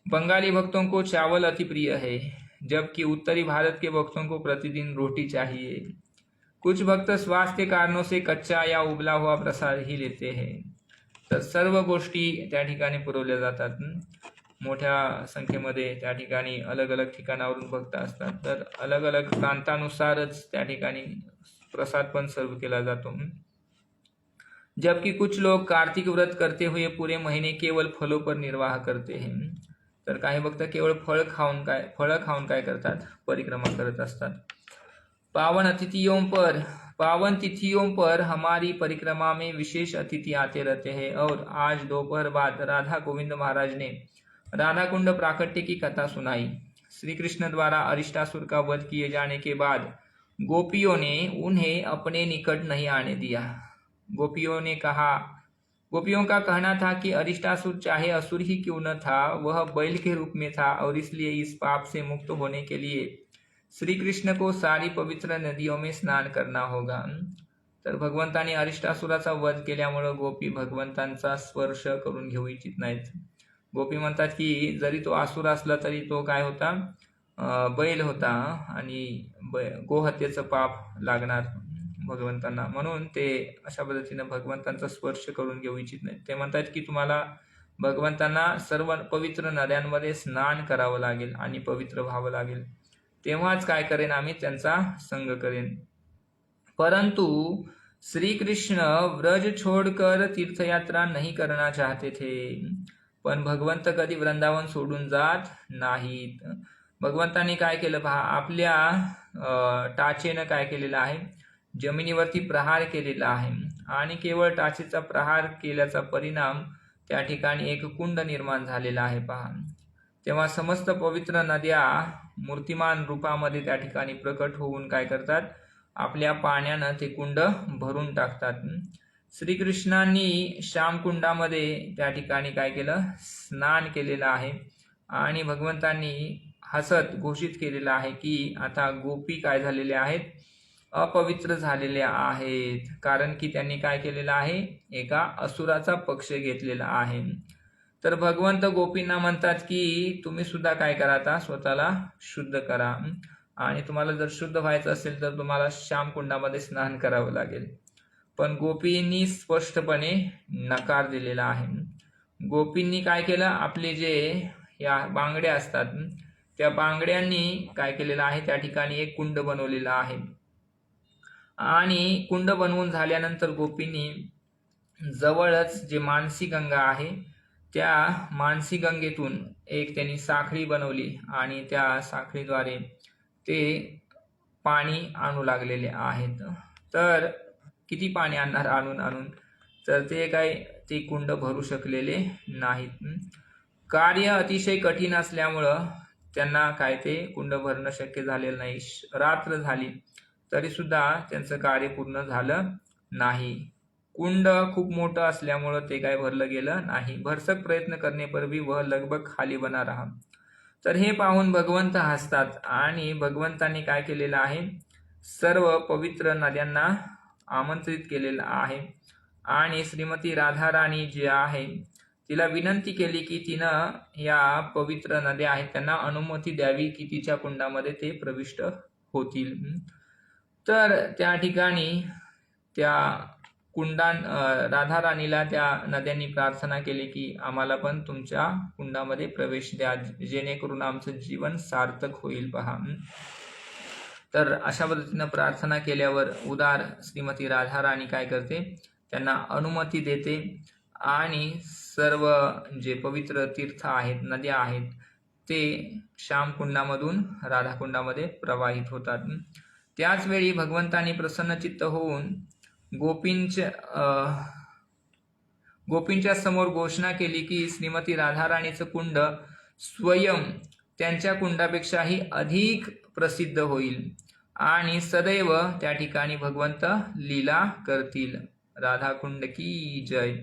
बंगाली भक्तों को चावल अति प्रिय है, जबकि उत्तरी भारत के भक्तों को प्रतिदिन रोटी चाहिए. कुछ भक्त स्वास्थ्य कारणों से कच्चा या उबला हुआ प्रसाद ही लेते हैं. तर सर्व गोष्टी त्या ठिकाणी पुरवल्या जातात. मोठ्या संख्येमध्ये त्या ठिकाणी अलग अलग ठिकाणावरून भक्त असतात. तर अलग अलग प्रांतानुसारच त्या ठिकाणी प्रसाद पण सर्व केला जातो. जबकि कुछ लोग कार्तिक व्रत करते हुए पूरे महीने केवल फलों पर निर्वाह करते हैं. तर काही भक्त केवळ फळं खाऊन काय करतात, परिक्रमा करत असतात. पावन तिथियों पर हमारी परिक्रमा में विशेष अतिथि आते रहते हैं और आज दोपहर बाद राधा गोविंद महाराज ने राधा कुंड प्राकट्य की कथा सुनाई. श्री कृष्ण द्वारा अरिष्टासुर का वध किए जाने के बाद गोपियों ने उन्हें अपने निकट नहीं आने दिया. गोपियों का कहना था कि अरिष्टासुर चाहे असुर ही क्यों न था, वह बैल के रूप में था और इसलिए इस पाप से मुक्त होने के लिए श्री कृष्ण को सारी पवित्र नदियों में स्नान करना होगा. तर भगवंताने अरिष्टासुराचा वध केल्यामुळे गोपी भगवंतांचा स्पर्श करून घेऊ इच्छित नाहीत. गोपी म्हणतात की जरी तो असुर असला तरी तो काय होता, बैल होता आणि गोहत्येचं पाप लागणार भगवंतांना, म्हणून ते अशा पद्धतीनं भगवंतांचा स्पर्श करून घेऊ इच्छित नाहीत. ते म्हणतात की तुम्हाला भगवंतांना सर्व पवित्र नद्यांमध्ये स्नान करावं लागेल आणि पवित्र व्हावं लागेल, तेव्हाच काय करेन, आम्ही त्यांचा संग करेन. परंतु श्री कृष्ण व्रज छोड़कर तीर्थयात्रा नहीं करना चाहते थे. पण भगवंत कधी वृंदावन सोडून जात नाहीत. भगवंतांनी काय केलं पहा, आपल्या टाचेनं काय केलेलं आहे, जमिनीवरती प्रहार केलेला आहे आणि केवळ टाचेचा प्रहार केल्याचा परिणाम त्या ठिकाणी एक कुंड निर्माण झालेला आहे पहा. तेव्हा समस्त पवित्र नद्या मूर्तिमान रूपामध्ये त्या ठिकाणी प्रकट होऊन काय करतात, आपल्या पाण्यानं ते कुंड भरून टाकतात. श्रीकृष्णांनी श्यामकुंडामध्ये त्या ठिकाणी काय केलं, स्नान केलेलं आहे आणि भगवंतांनी हसत घोषित केलेलं आहे की आता गोपी काय झालेले आहेत, अपवित्र झालेले आहेत, कारण की त्यांनी काय केलेलं आहे, एका असुराचा पक्ष घेतलेला आहे. तर भगवंत गोपींना म्हणतात की तुम्ही सुद्धा काय करा, आता स्वतःला शुद्ध करा आणि तुम्हाला जर शुद्ध व्हायचं असेल तर तुम्हाला श्यामकुंडामध्ये स्नान करावं लागेल. पण गोपींनी स्पष्टपणे नकार दिलेला आहे. गोपींनी काय केलं, आपले जे या बांगड्या असतात त्या बांगड्यांनी काय केलेलं आहे, त्या ठिकाणी एक कुंड बनवलेला आहे आणि कुंड बनवून झाल्यानंतर गोपींनी जवळच जे मानसी गंगा आहे त्या मानसी गंगेतून एक त्यांनी साखळी बनवली आणि त्या साखळीद्वारे ते पाणी आणू लागलेले आहेत. तर किती पाणी आणणार आणून, तर ते काय ते कुंड भरू शकलेले नाहीत. कार्य अतिशय कठीण असल्यामुळं त्यांना काय ते कुंड भरणं शक्य झालेलं नाही. रात्र झाली तरी सुद्धा त्यांचं कार्य पूर्ण झालं नाही. कुंड खूप मोठं असल्यामुळं ते काय भरलं गेलं नाही. भरसक प्रयत्न करने पर भी वह लगभग खाली बना रहा. तर हे पाहून भगवंत हसतात आणि भगवंतांनी काय केलेलं आहे, सर्व पवित्र नद्यांना आमंत्रित केलेलं आहे आणि श्रीमती राधाराणी जी आहे तिला विनंती केली की तिनं या पवित्र नद्या आहेत त्यांना अनुमती द्यावी की तिच्या कुंडामध्ये ते प्रविष्ट होतील. तर त्या ठिकाणी त्या राधा राणीला त्या नद्यांनी प्रार्थना केली की आम्हाला पण तुमच्या कुंडामध्ये प्रवेश द्या, जेणेकरून आमचं जीवन सार्थक होईल पहा. तर अशा पद्धतीनं प्रार्थना केल्यावर उदार श्रीमती राधा राणी काय करते, त्यांना अनुमती देते आणि सर्व जे पवित्र तीर्थ आहेत, नद्या आहेत, ते श्यामकुंडामधून राधाकुंडामध्ये प्रवाहित होतात. त्याचवेळी भगवंतानी प्रसन्नचित्त होऊन गोपींच्या समोर घोषणा केली की श्रीमती राधाराणीचं कुंड स्वयं त्यांच्या कुंडापेक्षाही अधिक प्रसिद्ध होईल आणि सदैव त्या ठिकाणी भगवंत लीला करतील. राधाकुंड की जय.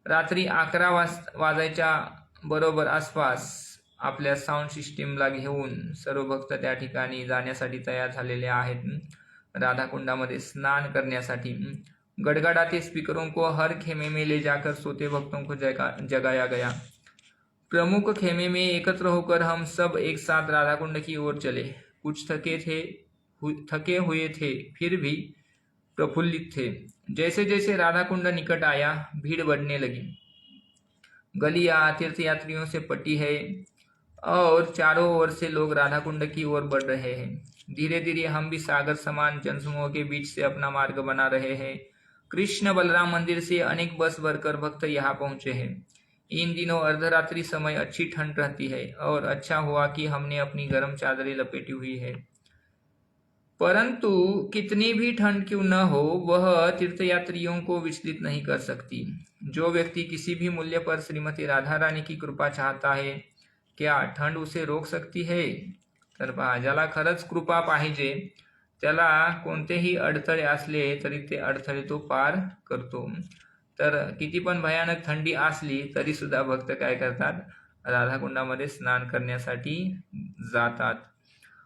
रात्री 11 वाजायच्या बरोबर आसपास आपल्या साऊंड सिस्टीमला घेऊन सर्व भक्त त्या ठिकाणी जाण्यासाठी तयार झालेले आहेत, राधाकुंडामध्ये स्नान करण्यासाठी. गड़गड़ाते स्पीकरों को हर खेमे में ले जाकर सोते भक्तों को जगाया गया. प्रमुख खेमे में एकत्र होकर हम सब एक साथ राधाकुंड की ओर चले. कुछ थके हुए थे, फिर भी प्रफुल्लित थे. जैसे जैसे राधाकुंड निकट आया, भीड़ बढ़ने लगी. गलियां तीर्थयात्रियों से पटी है और चारों ओर से लोग राधाकुंड की ओर बढ़ रहे हैं. धीरे धीरे हम भी सागर समान जनसमूह के बीच से अपना मार्ग बना रहे हैं. कृष्ण बलराम मंदिर से अनेक बस भरकर भक्त यहाँ पहुंचे हैं. इन दिनों अर्धरात्रि समय अच्छी ठंड रहती है और अच्छा हुआ कि हमने अपनी गर्म चादरें लपेटी हुई है. परंतु कितनी भी ठंड क्यों न हो, वह तीर्थयात्रियों को विचलित नहीं कर सकती. जो व्यक्ति किसी भी मूल्य पर श्रीमती राधा रानी की कृपा चाहता है, क्या थंड उसे रोक सकती है? तर पहा, ज्याला खरंच कृपा पाहिजे त्याला कोणतेही अडथळे असले तरी ते अडथळे तो पार करतो. तर किती पण भयानक थंडी असली तरी सुद्धा भक्त काय करतात, राधाकुंडामध्ये स्नान करण्यासाठी जातात.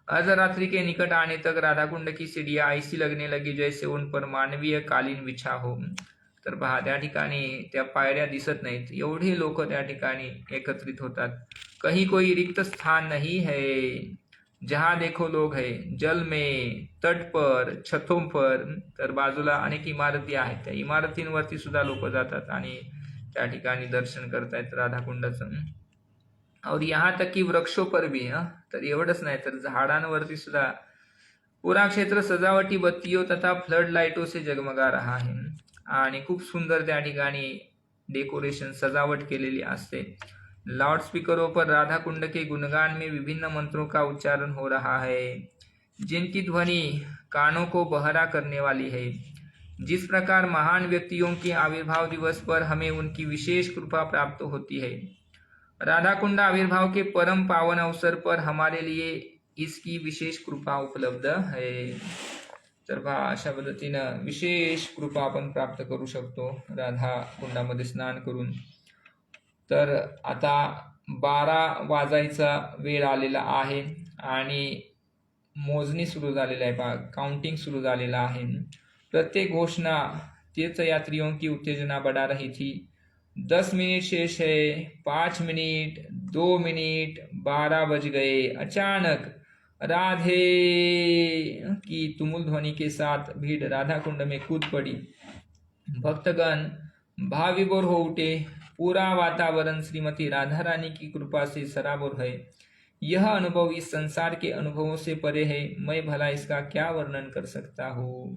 अर्धरात्रि के निकट आने तक राधाकुंड की सीढ़ियां ऐसी लगने लगी जैसे उन पर मानवीय कालीन बिछा हो. तर पहा, त्या ठिकाणी त्या पायऱ्या दिसत नाहीत, एवढे लोक त्या ठिकाणी एकत्रित होतात. कहीं कोई रिक्त स्थान नहीं है, जहां देखो लोग है. जल में, तट पर, छतों पर. तर बाजूला अनेक इमारती आहेत, त्या इमारतींवरती सुद्धा लोक जातात आणि त्या ठिकाणी दर्शन करतायत राधाकुंडाचं. और यहाँ तक की वृक्षों पर भी. तर एवढंच नाही तर झाडांवरती सुद्धा पूरा क्षेत्र सजावटी बत्तियों तथा फ्लड लाइटों से जगमगा रहा है. आणि खूप सुंदर त्या ठिकाणी डेकोरेशन, सजावट केलेली असते. लाउड स्पीकरों पर राधा कुंड के गुणगान में विभिन्न मंत्रों का उच्चारण हो रहा है, जिनकी ध्वनि कानों को बहरा करने वाली है. जिस प्रकार महान व्यक्तियों के आविर्भाव दिवस पर हमें उनकी विशेष कृपा प्राप्त होती है, राधा कुंड आविर्भाव के परम पावन अवसर पर हमारे लिए इसकी विशेष कृपा उपलब्ध है. तर पहा, अशा पद्धतीनं विशेष कृपा आपण प्राप्त करू शकतो राधा कुंडामध्ये स्नान करून. तर आता 12 वाजायचा वेळ आलेला आहे आणि मोजणी सुरू झालेली आहे पहा, काउंटिंग सुरू झालेला आहे. प्रत्येक घोषणा तीर्थयात्रियों की उत्तेजना बढ़ा रही थी. 10 मिनट शेष है, 5 मिनट, 2 मिनट, 12 बज गए. अचानक राधे की तुमुल ध्वनि के साथ भीड़ राधा कुंड में कूद पड़ी. भक्तगण भाव विभोर हो उठे. पूरा वातावरण श्रीमती राधा रानी की कृपा से सराबोर है. यह अनुभव इस संसार के अनुभवों से परे है. मैं भला इसका क्या वर्णन कर सकता हूँ.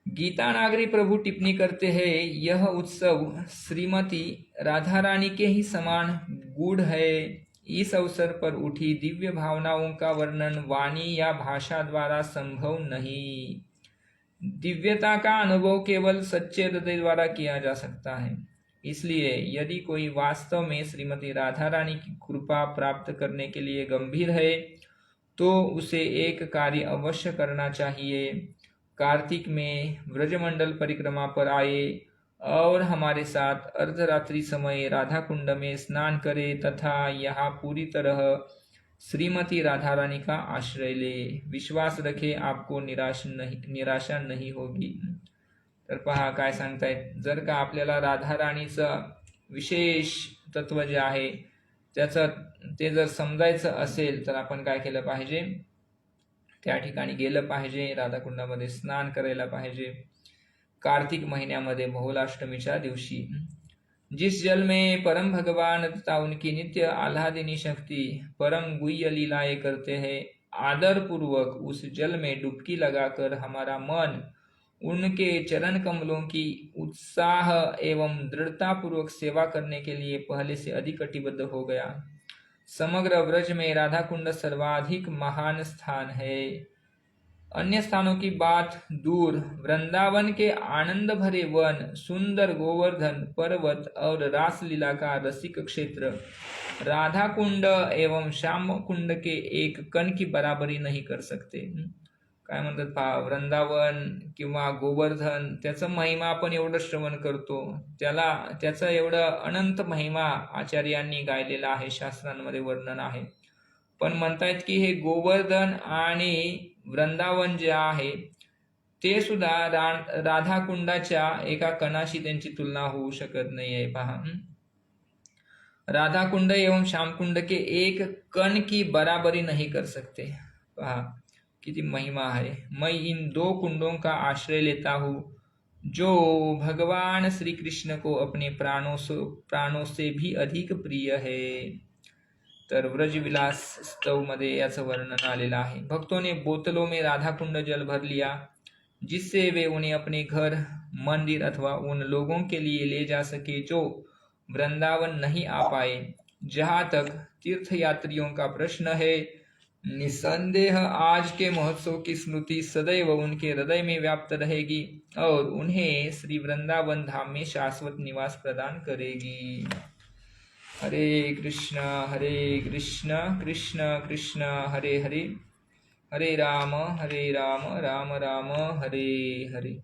गीता नागरी प्रभु टिप्पणी करते हैं, यह उत्सव श्रीमती राधा रानी के ही समान गूढ़ है. इस अवसर पर उठी दिव्य भावनाओं का वर्णन वाणी या भाषा द्वारा संभव नहीं. दिव्यता का अनुभव केवल सच्चे हृदय द्वारा किया जा सकता है. इसलिए यदि कोई वास्तव में श्रीमती राधा रानी की कृपा प्राप्त करने के लिए गंभीर है तो उसे एक कार्य अवश्य करना चाहिए. कार्तिक में व्रजमंडल परिक्रमा पर आए और हमारे साथ अर्धरात्रि समय राधा कुंड में स्नान करे तथा यहाँ पूरी तरह श्रीमती राधा रानी का आश्रय ले. विश्वास रखे, आपको निराशा नहीं होगी. तर पहा काय सांगतायत, जर का आपल्याला राधा राणीचं विशेष तत्व जे आहे ते जर समजायचं असेल तर आपण काय केलं पाहिजे, त्या ठिकाणी गेलं पाहिजे, राधाकुंडामध्ये स्नान करायला पाहिजे. कार्तिक महिन्यामध्ये बहुलाष्टमीच्या दिवशी। जिस जल में परम भगवान तथा उनकी नित्य आह्लादिनी शक्ति परम गुह्य लीलाएं करते हैं, आदर पूर्वक उस जल में डुबकी लगाकर हमारा मन उनके चरण कमलों की उत्साह एवं दृढ़ता पूर्वक सेवा करने के लिए पहले से अधिक कटिबद्ध हो गया। समग्र व्रज में राधा कुंड सर्वाधिक महान स्थान है। अन्य स्थानों की बात दूर, वृंदावन के आनंद भरे वन, सुंदर गोवर्धन पर्वत और रासलीला का रसिक क्षेत्र राधा कुंड एवं श्याम कुंड के एक कण की बराबरी नहीं कर सकते। काय म्हणतात पहा, वृंदावन किंवा गोवर्धन त्याचं महिमा आपण एवढं श्रवण करतो, त्याचं एवढं अनंत महिमा आचार्यांनी गायलेला आहे, शास्त्रांमध्ये वर्णन आहे। पण म्हणतायत की हे गोवर्धन आणि वृंदावन जे आहे ते सुद्धा राधा कुंडाच्या एका कणाशी त्यांची तुलना होऊ शकत नाहीये। पहा, राधा कुंड एवं श्याम कुंड के एक कण की बराबरी नहीं कर सकते। पहा किती महिमा है। मैं इन दो कुंडों का आश्रय लेता हूँ जो भगवान श्री कृष्ण को अपने प्राणों से भी अधिक प्रिय है। तर व्रजविलास स्तव मध्ये याचं वर्णन आलेलं आहे। भक्तों ने बोतलों में राधा कुंड जल भर लिया, जिससे वे उन्हें अपने घर, मंदिर अथवा उन लोगों के लिए ले जा सके जो वृंदावन नहीं आ पाए। जहाँ तक तीर्थयात्रियों का प्रश्न है, निसंदेह आज के महोत्सव की स्मृति सदैव उनके हृदय में व्याप्त रहेगी और उन्हें श्री वृंदावन धाम में शाश्वत निवास प्रदान करेगी। हरे कृष्ण कृष्ण कृष्ण हरे हरे, हरे राम राम राम हरे हरे।